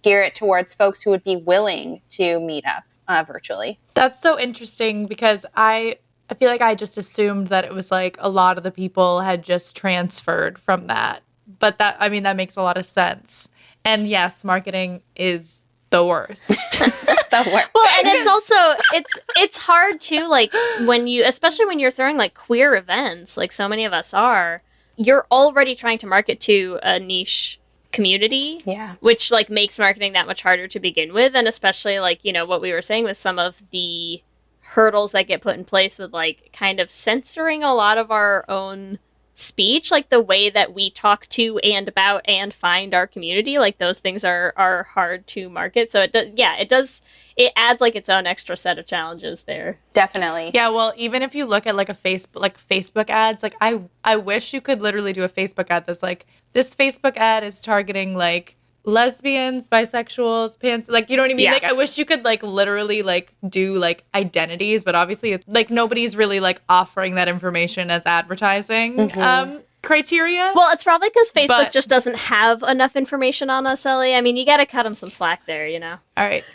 gear it towards folks who would be willing to meet up virtually. That's so interesting, because I feel like I just assumed that it was like a lot of the people had just transferred from that. But that makes a lot of sense. And yes, marketing is the worst. The worst. Well, and it's also, it's hard too, like especially when you're throwing like queer events, like so many of us are, you're already trying to market to a niche community, which like makes marketing that much harder to begin with. And especially like, what we were saying with some of the hurdles that get put in place with like kind of censoring a lot of our own speech, like the way that we talk to and about and find our community, like those things are hard to market. So it adds like its own extra set of challenges there. Definitely. Yeah, well, even if you look at like Facebook ads, like I wish you could literally do a Facebook ad that's like, this Facebook ad is targeting like lesbians, bisexuals, like, you know what I mean? Yeah. Like, I wish you could like literally like do like identities, but obviously it's like nobody's really like offering that information as advertising criteria. Well, it's probably because Facebook just doesn't have enough information on us, Ellie. I mean, you got to cut them some slack there, All right.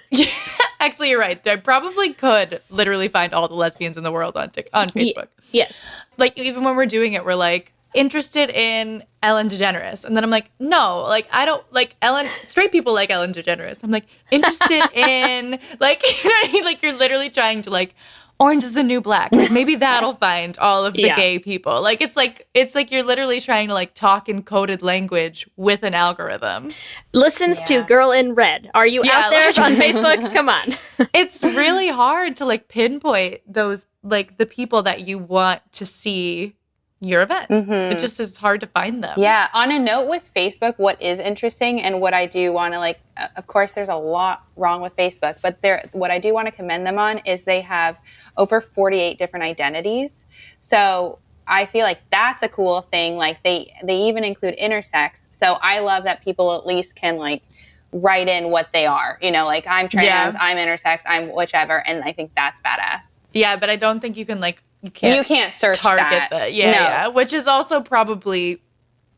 Actually, you're right. I probably could literally find all the lesbians in the world on Facebook. Yes. Like, even when we're doing it, we're like, interested in Ellen DeGeneres. And then I'm like, no, like, I don't like Ellen. Straight people like Ellen DeGeneres. I'm like, interested in, like, you know what I mean? Like, you're literally trying to, like, Orange is the New Black. Like, maybe that'll find all of the gay people. Like, it's like you're literally trying to, like, talk in coded language with an algorithm. Listens to Girl in Red. Are you out there on Facebook? Come on. It's really hard to, like, pinpoint those, like, the people that you want to see your event. It just is hard to find them. Yeah. On a note with Facebook, what is interesting and what I do want to like, of course, there's a lot wrong with Facebook, but what I do want to commend them on is they have over 48 different identities. So I feel like that's a cool thing. Like they even include intersex. So I love that people at least can like write in what they are, like I'm trans, I'm intersex, I'm whichever. And I think that's badass. Yeah. But I don't think you can like, you can't search target that. Yeah, which is also probably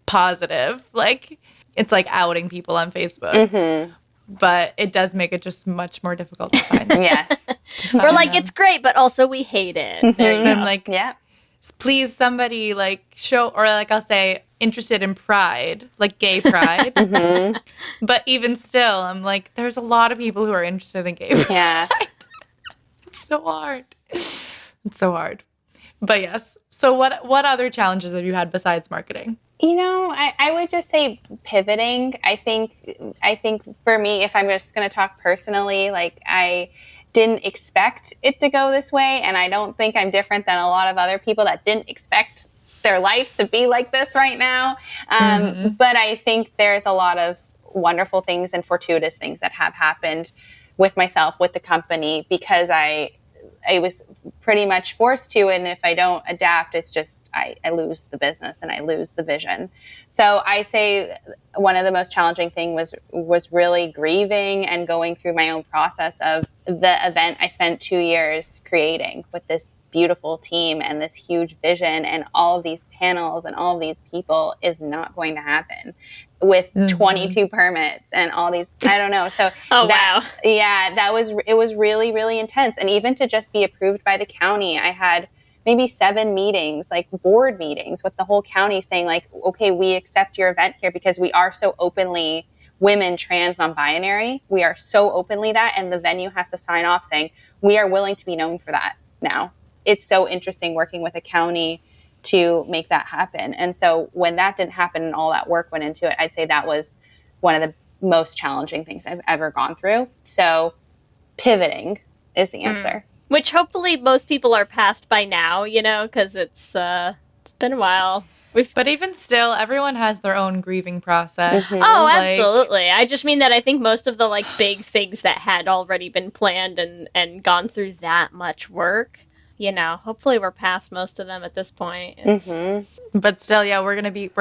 positive. Like, it's like outing people on Facebook. But it does make it just much more difficult to find. Yes. We're like, it's great, but also we hate it. There you go. I'm like, please somebody like show, or like I'll say interested in pride, like gay pride. But even still, I'm like, there's a lot of people who are interested in gay pride. Yeah. It's so hard. It's so hard. But yes. So what other challenges have you had besides marketing? I would just say pivoting. I think for me, if I'm just going to talk personally, like I didn't expect it to go this way. And I don't think I'm different than a lot of other people that didn't expect their life to be like this right now. But I think there's a lot of wonderful things and fortuitous things that have happened with myself, with the company, because I was pretty much forced to, and if I don't adapt, it's just I lose the business and I lose the vision. So I say one of the most challenging things was really grieving and going through my own process of the event I spent 2 years creating with this beautiful team and this huge vision and all of these panels and all of these people is not going to happen with 22 permits and all these, I don't know. So it was really, really intense. And even to just be approved by the county, I had maybe 7 meetings, like board meetings with the whole county saying like, okay, we accept your event here because we are so openly women, trans, non-binary. We are so openly that, and the venue has to sign off saying we are willing to be known for that now. It's so interesting working with a county to make that happen. And so when that didn't happen and all that work went into it, I'd say that was one of the most challenging things I've ever gone through. So pivoting is the answer. Which hopefully most people are past by now, you know, because it's been a while. But even still, everyone has their own grieving process. Oh, absolutely. I just mean that I think most of the like big things that had already been planned and gone through that much work, you know, hopefully we're past most of them at this point. But still, yeah, we're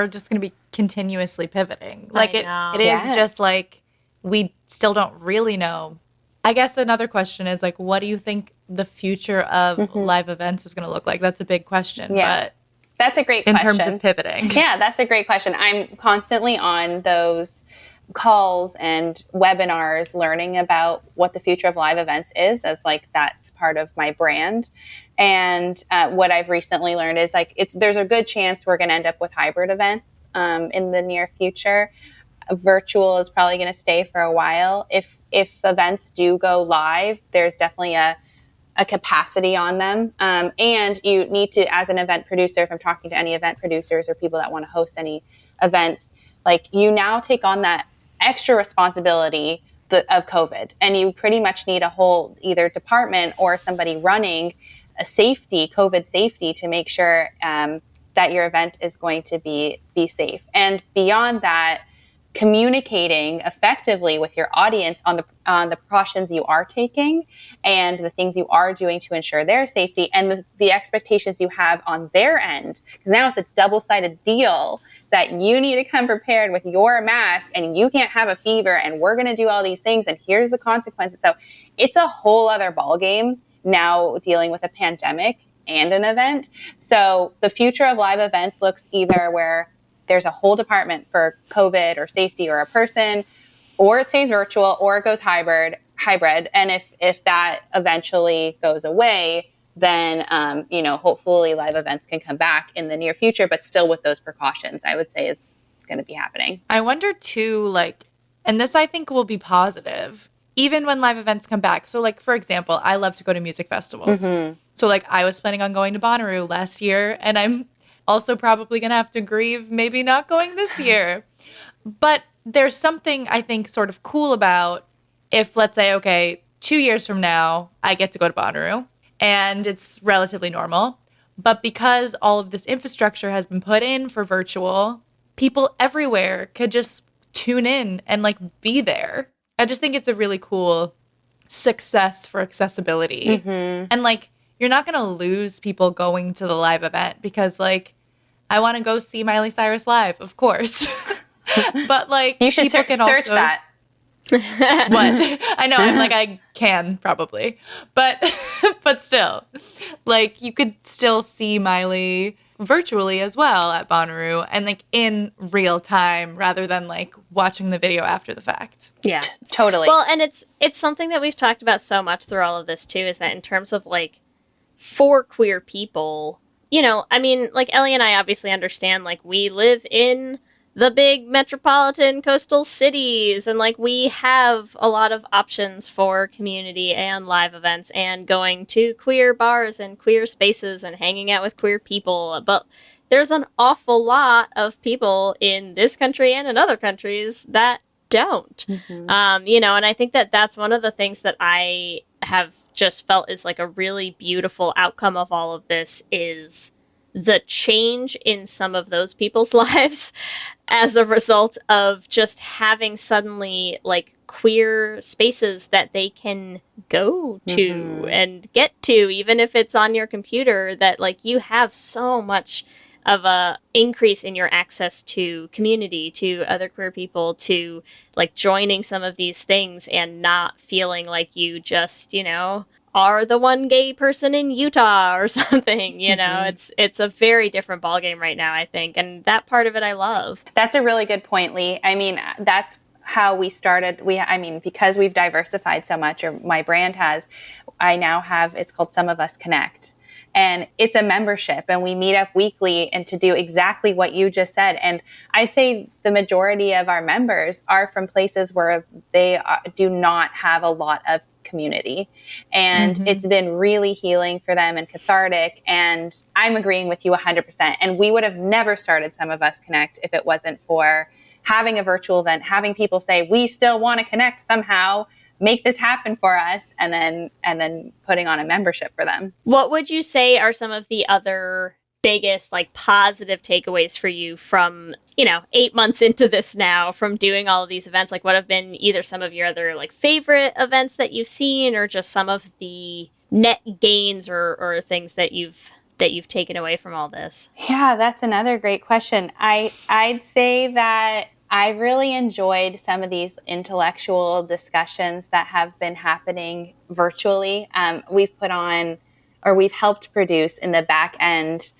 just gonna be continuously pivoting. Like it is just like we still don't really know. I guess another question is like, what do you think the future of live events is going to look like? That's a big question. Yeah. But that's a great question. In terms of pivoting. Yeah, that's a great question. I'm constantly on those calls and webinars learning about what the future of live events is, as like that's part of my brand. And what I've recently learned is like there's a good chance we're going to end up with hybrid events in the near future. Virtual is probably going to stay for a while. If events do go live, there's definitely a capacity on them. And you need to, as an event producer, if I'm talking to any event producers or people that want to host any events, like you now take on that extra responsibility of COVID. And you pretty much need a whole either department or somebody running a COVID safety to make sure that your event is going to be safe. And beyond that, communicating effectively with your audience on the precautions you are taking and the things you are doing to ensure their safety and the expectations you have on their end. Because now it's a double-sided deal that you need to come prepared with your mask and you can't have a fever and we're going to do all these things and here's the consequences. So it's a whole other ballgame now dealing with a pandemic and an event. So the future of live events looks either where there's a whole department for COVID or safety or a person, or it stays virtual, or it goes hybrid. And if that eventually goes away, then, hopefully live events can come back in the near future, but still with those precautions, I would say is going to be happening. I wonder too, and this I think will be positive, even when live events come back. So for example, I love to go to music festivals. So I was planning on going to Bonnaroo last year, and I'm also probably going to have to grieve maybe not going this year. But there's something I think sort of cool about if, let's say, okay, 2 years from now, I get to go to Bonnaroo and it's relatively normal. But because all of this infrastructure has been put in for virtual, people everywhere could just tune in and be there. I just think it's a really cool success for accessibility. And you're not going to lose people going to the live event because, I want to go see Miley Cyrus live, of course. But, you should search that. What? I know, I can probably. But still, you could still see Miley virtually as well at Bonnaroo and, in real time rather than, watching the video after the fact. Yeah. Totally. Well, and it's something that we've talked about so much through all of this, too, is that in terms of, for queer people, Ellie and I obviously understand, we live in the big metropolitan coastal cities, and, we have a lot of options for community and live events and going to queer bars and queer spaces and hanging out with queer people. But there's an awful lot of people in this country and in other countries that don't. And I think that that's one of the things that I have just felt is a really beautiful outcome of all of this is the change in some of those people's lives as a result of just having suddenly queer spaces that they can go to and get to, even if it's on your computer, that you have so much of a increase in your access to community, to other queer people, to joining some of these things and not feeling like you just, are the one gay person in Utah or something, you know? It's a very different ballgame right now, I think. And that part of it I love. That's a really good point, Lee. I mean, that's how we started. Because we've diversified so much, or my brand has, I now have, it's called Some of Us Connect. And it's a membership, and we meet up weekly and to do exactly what you just said. And I'd say the majority of our members are from places where they do not have a lot of community. And it's been really healing for them and cathartic. And I'm agreeing with you 100%. And we would have never started Some of Us Connect if it wasn't for having a virtual event, having people say, we still want to connect somehow, make this happen for us, and then putting on a membership for them. What would you say are some of the other biggest, like, positive takeaways for you from, 8 months into this now, from doing all of these events? Like, what have been either some of your other, like, favorite events that you've seen, or just some of the net gains or things that you've taken away from all this? Yeah, that's another great question. I'd say that I really enjoyed some of these intellectual discussions that have been happening virtually. We've put on, or we've helped produce in the back end,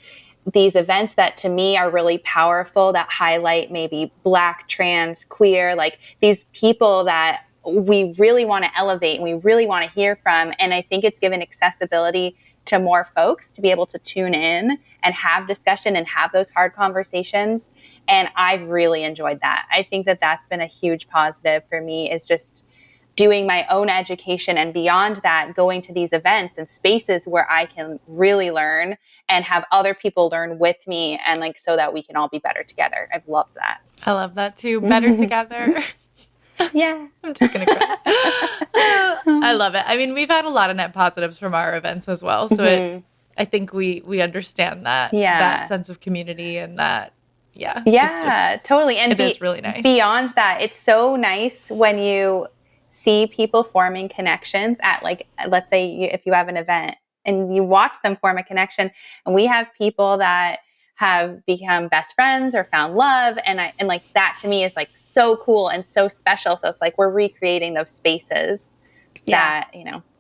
these events that to me are really powerful, that highlight maybe Black, trans, queer, like these people that we really want to elevate and we really want to hear from. And I think it's given accessibility to more folks to be able to tune in and have discussion and have those hard conversations. And I've really enjoyed that. I think that that's been a huge positive for me, is just doing my own education, and beyond that, going to these events and spaces where I can really learn and have other people learn with me, and like, so that we can all be better together. I've loved that. I love that too. Better together. Yeah. I'm just going to cry. I love it. I mean, we've had a lot of net positives from our events as well. So I think we understand that, that sense of community, and that, totally. And it is really nice. Beyond that, it's so nice when you see people forming connections at, like, let's say if you have an event and you watch them form a connection, and we have people that have become best friends or found love. And like, that to me is like so cool and so special. So it's like, we're recreating those spaces that,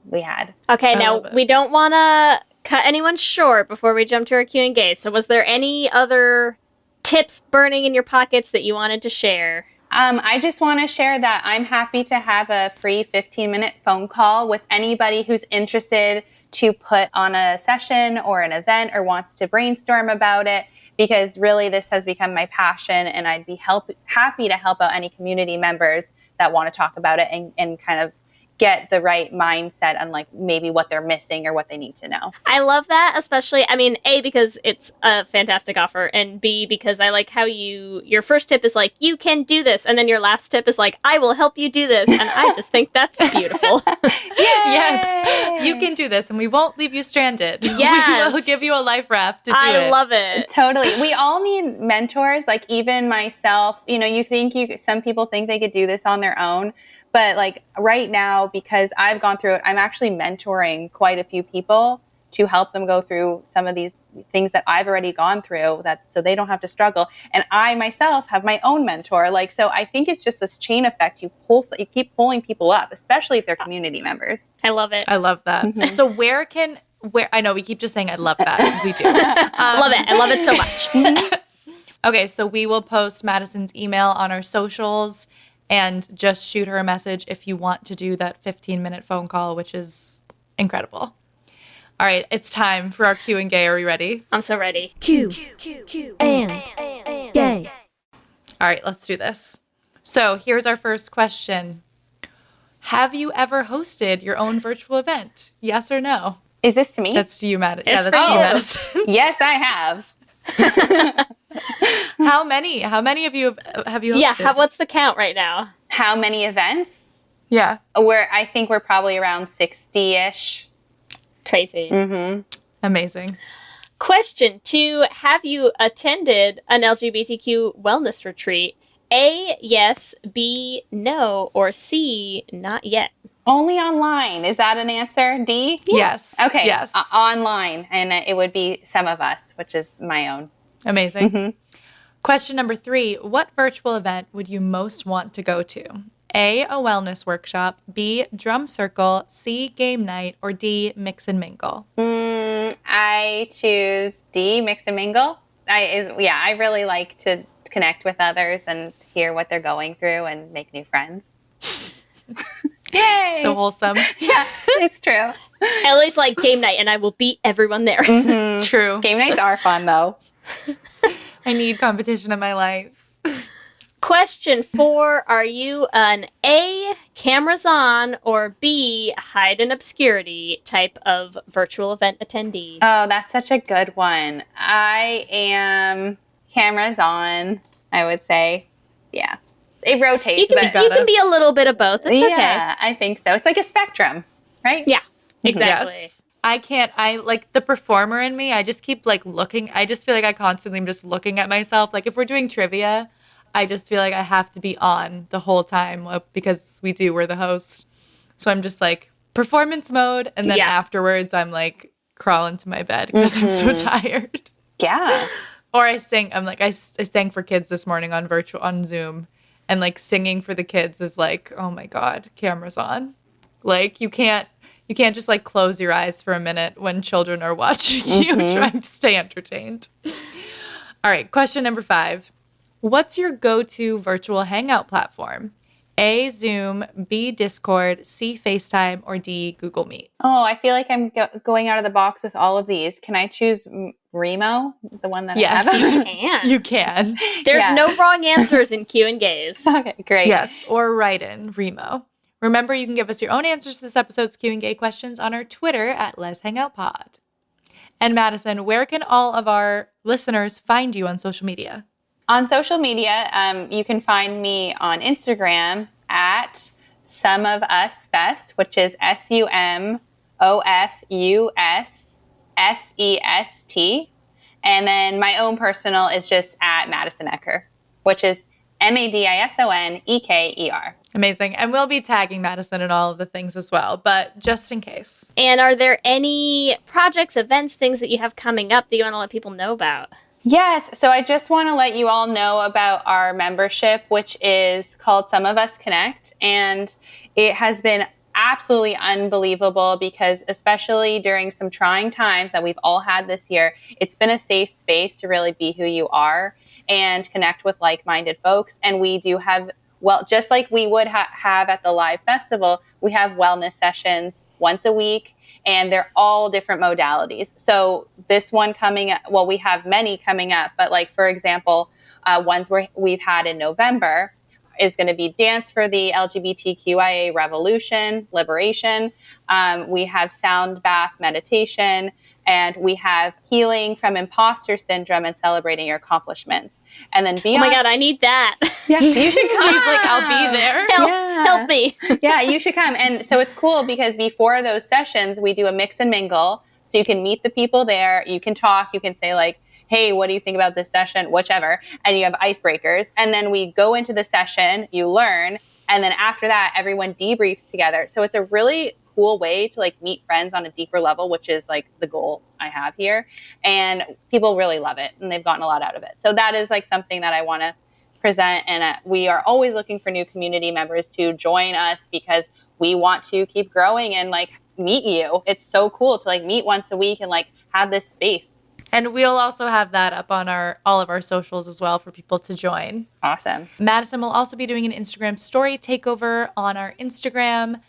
we had. Okay. Now we don't want to cut anyone short before we jump to our Q&A. So was there any other tips burning in your pockets that you wanted to share? I just want to share that I'm happy to have a free 15-minute phone call with anybody who's interested to put on a session or an event or wants to brainstorm about it, because really this has become my passion, and I'd be happy to help out any community members that want to talk about it and kind of get the right mindset on, like, maybe what they're missing or what they need to know. I love that, especially, I mean, A, because it's a fantastic offer, and B, because I like how your first tip is like, you can do this, and then your last tip is like, I will help you do this, and I just think that's beautiful. Yes, you can do this, and we won't leave you stranded. Yes. We will give you a life raft to do it. I love it. Totally. We all need mentors, like even myself. Some people think they could do this on their own. But like right now, because I've gone through it, I'm actually mentoring quite a few people to help them go through some of these things that I've already gone through, so they don't have to struggle. And I myself have my own mentor. So I think it's just this chain effect. You keep pulling people up, especially if they're community members. I love it. I love that. Mm-hmm. So where I know we keep just saying I love that. We do. I love it. I love it so much. Okay, so we will post Madison's email on our socials. And just shoot her a message if you want to do that 15-minute phone call, which is incredible. All right, it's time for our Q&A. Are we ready? I'm so ready. Q and gay. All right, let's do this. So here's our first question. Have you ever hosted your own virtual event? Yes or no? Is this to me? That's to you, Madison. Yeah, that's to you, Madison. Yes, I have. How many of you have you hosted? Yeah, what's the count right now? How many events? Yeah. I think we're probably around 60-ish. Crazy. Mm-hmm. Amazing. Question 2, have you attended an LGBTQ wellness retreat? A, yes, B, no, or C, not yet? Only online. Is that an answer? D? Yeah. Yes. Okay. Yes. Online. And it would be Some of Us, which is my own. Amazing. Mm-hmm. Question number 3. What virtual event would you most want to go to? A wellness workshop, B, drum circle, C, game night, or D, mix and mingle? I choose D, mix and mingle. I really like to connect with others and hear what they're going through and make new friends. Yay! So wholesome. Yeah, it's true. Ellie's like game night, and I will beat everyone there. Mm-hmm. True. Game nights are fun, though. I need competition in my life. Question 4, are you an A, cameras on, or B, hide in obscurity type of virtual event attendee? Oh, that's such a good one. I am cameras on, I would say. Yeah. It rotates. You can be a little bit of both. It's okay. Yeah, I think so. It's like a spectrum, right? Yeah, exactly. Yes. I like the performer in me. I just keep like looking. I just feel like I constantly am just looking at myself. Like if we're doing trivia, I just feel like I have to be on the whole time because we're the host. So I'm just like performance mode. And then afterwards I'm like crawling to my bed because I'm so tired. Yeah. Or I sing. I'm like, I sang for kids this morning on Zoom. And like singing for the kids is like, oh my God, cameras on. Like you can't just like close your eyes for a minute when children are watching you trying to stay entertained. All right, question number 5. What's your go-to virtual hangout platform? A, Zoom, B, Discord, C, FaceTime, or D, Google Meet? Oh, I feel like I'm going out of the box with all of these. Can I choose Remo, the one that I have? Yes, you can. You can. There's no wrong answers in Q and Gaze. Okay, great. Yes, or write in Remo. Remember, you can give us your own answers to this episode's Q and Gay questions on our Twitter at Let's Hang Out Pod. And Madison, where can all of our listeners find you on social media? On social media, you can find me on Instagram at Some of Us Fest, which is SUMOFUSFEST. And then my own personal is just at Madison Eker, which is MADISONEKER. Amazing. And we'll be tagging Madison in all of the things as well, but just in case. And are there any projects, events, things that you have coming up that you want to let people know about? Yes. So I just want to let you all know about our membership, which is called Some of Us Connect. And it has been absolutely unbelievable because especially during some trying times that we've all had this year, it's been a safe space to really be who you are and connect with like-minded folks. And we do have, well, just like we would have at the live festival, we have wellness sessions once a week. And they're all different modalities. So this one coming up, well, we have many coming up, but like, for example, ones we've had in November is going to be Dance for the LGBTQIA Revolution, Liberation. We have Sound Bath Meditation, and we have Healing from Imposter Syndrome and Celebrating Your Accomplishments. And then beyond. Oh my God, I need that. Yeah, you should come. He's like, I'll be there. Help me. Yeah, you should come. And so it's cool because before those sessions, we do a mix and mingle. So you can meet the people there. You can talk. You can say like, hey, what do you think about this session? Whichever. And you have icebreakers. And then we go into the session, you learn. And then after that, everyone debriefs together. So it's a really cool way to like meet friends on a deeper level, which is like the goal I have here. And people really love it and they've gotten a lot out of it. So that is like something that I want to present. And we are always looking for new community members to join us because we want to keep growing and like meet you. It's so cool to like meet once a week and like have this space. And we'll also have that up on all of our socials as well for people to join. Awesome. Madison will also be doing an Instagram story takeover on our Instagram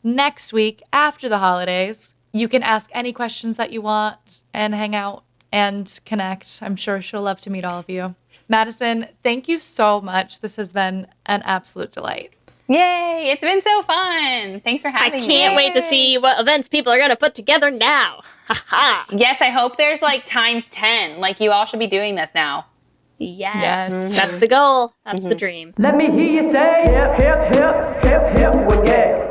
next week after the holidays. You can ask any questions that you want and hang out and connect. I'm sure she'll love to meet all of you. Madison, thank you so much. This has been an absolute delight. Yay! It's been so fun. Thanks for having me. I can't wait to see what events people are going to put together now. Yes, I hope there's like times 10. Like you all should be doing this now. Yes. That's the goal. That's the dream. Let me hear you say hip, hip, hip, hip, hip, well, yeah.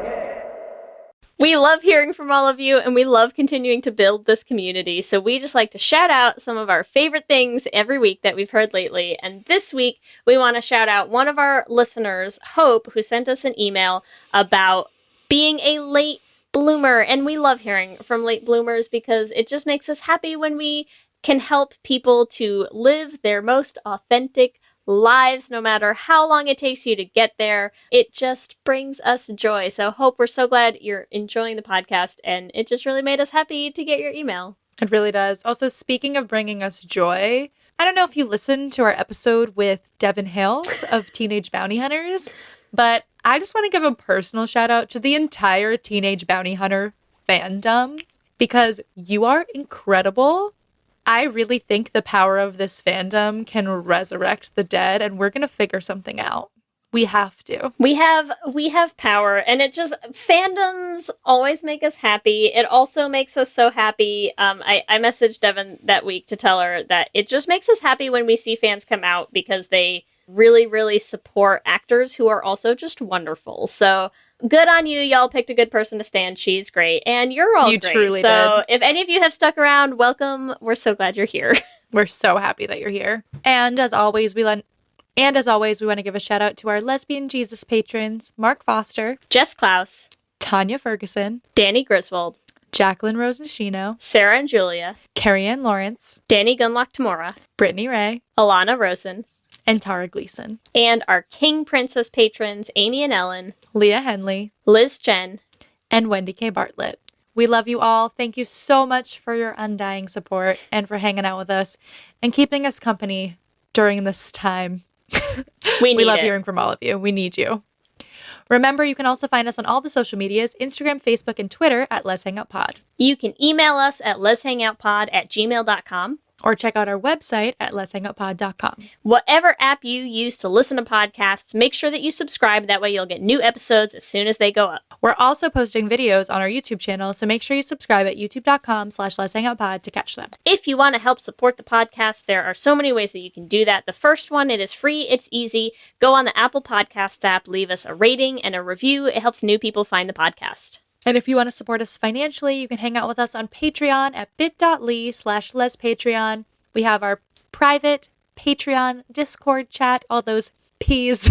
We love hearing from all of you, and we love continuing to build this community. So we just like to shout out some of our favorite things every week that we've heard lately. And this week, we want to shout out one of our listeners, Hope, who sent us an email about being a late bloomer. And we love hearing from late bloomers because it just makes us happy when we can help people to live their most authentic lives, no matter how long it takes you to get there. It just brings us joy. So Hope, we're so glad you're enjoying the podcast, and it just really made us happy to get your email. It really does. Also, speaking of bringing us joy, I don't know if you listened to our episode with Devin Hales of Teenage Bounty Hunters, but I just want to give a personal shout out to the entire Teenage Bounty Hunter fandom because you are incredible. I really think the power of this fandom can resurrect the dead, and we're going to figure something out. We have to. We have power, and it just, fandoms always make us happy. It also makes us so happy. I messaged Devin that week to tell her that it just makes us happy when we see fans come out because they really, really support actors who are also just wonderful. So good on you. Y'all picked a good person to stand. She's great. And you're all You great. truly so did. if any of you have stuck around, welcome. We're so glad you're here. We're so happy that you're here. And as always, we want to give a shout out to our Lesbian Jesus patrons, Mark Foster, Jess Klaus, Tanya Ferguson, Danny Griswold, Jacqueline Rosenshino, Sarah and Julia, Carrie Ann Lawrence, Danny Gunlock Tamora, Brittany Ray, Alana Rosen, and Tara Gleason. and our King Princess patrons, Amy and Ellen, Leah Henley, Liz Chen, and Wendy K. Bartlett. We love you all. Thank you so much for your undying support and for hanging out with us and keeping us company during this time. We love it. hearing from all of you. We need you. Remember, you can also find us on all the social medias, Instagram, Facebook, and Twitter at Let's Hang Out Pod. You can email us at letshangoutpod@gmail.com. Or check out our website at letshangoutpod.com. Whatever app you use to listen to podcasts, make sure that you subscribe. That way you'll get new episodes as soon as they go up. We're also posting videos on our YouTube channel, so make sure you subscribe at youtube.com/letshangoutpod to catch them. If you want to help support the podcast, there are so many ways that you can do that. The first one, it is free, it's easy. Go on the Apple Podcasts app, leave us a rating and a review. It helps new people find the podcast. And if you want to support us financially, you can hang out with us on Patreon at bit.ly/lespatreon. We have our private Patreon Discord chat, all those P's,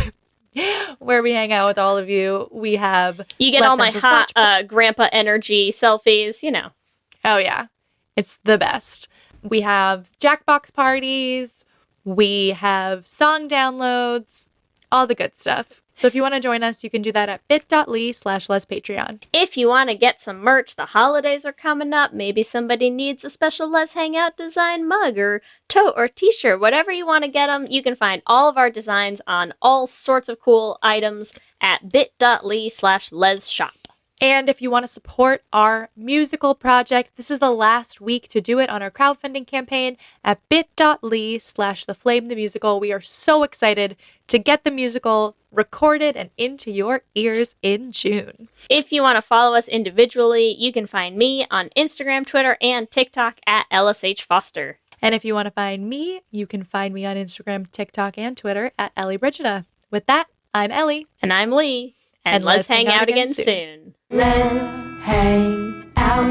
where we hang out with all of you. We have... You get Less all my Anxious hot Watch- grandpa energy selfies, you know. Oh, yeah. It's the best. We have Jackbox parties. We have song downloads. All the good stuff. So if you want to join us, you can do that at bit.ly/lespatreon. If you want to get some merch, the holidays are coming up. Maybe somebody needs a special Let's Hang Out design mug or tote or t-shirt. Whatever you want to get them, you can find all of our designs on all sorts of cool items at bit.ly/lesshop. And if you want to support our musical project, this is the last week to do it on our crowdfunding campaign at bit.ly/theflamethemusical. We are so excited to get the musical recorded and into your ears in June. If you want to follow us individually, you can find me on Instagram, Twitter, and TikTok at LSH Foster. And if you want to find me, you can find me on Instagram, TikTok, and Twitter at Ellie Brigida. With that, I'm Ellie. And I'm Lee. And let's hang out again soon. Let's hang out.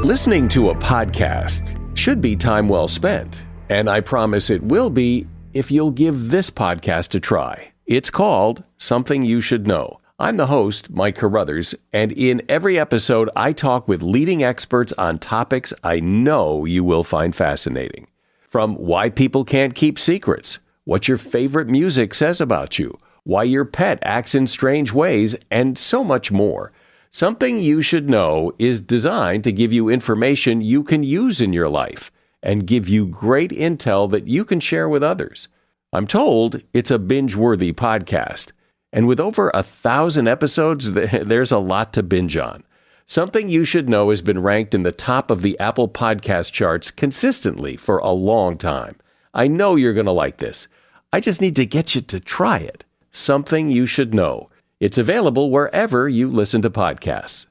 Listening to a podcast should be time well spent, and I promise it will be if you'll give this podcast a try. It's called Something You Should Know. I'm the host, Mike Carruthers, and in every episode, I talk with leading experts on topics I know you will find fascinating. From why people can't keep secrets, what your favorite music says about you, why your pet acts in strange ways, and so much more. Something You Should Know is designed to give you information you can use in your life and give you great intel that you can share with others. I'm told it's a binge-worthy podcast, and with over 1,000 episodes, there's a lot to binge on. Something You Should Know has been ranked in the top of the Apple Podcast charts consistently for a long time. I know you're going to like this. I just need to get you to try it. Something You Should Know. It's available wherever you listen to podcasts.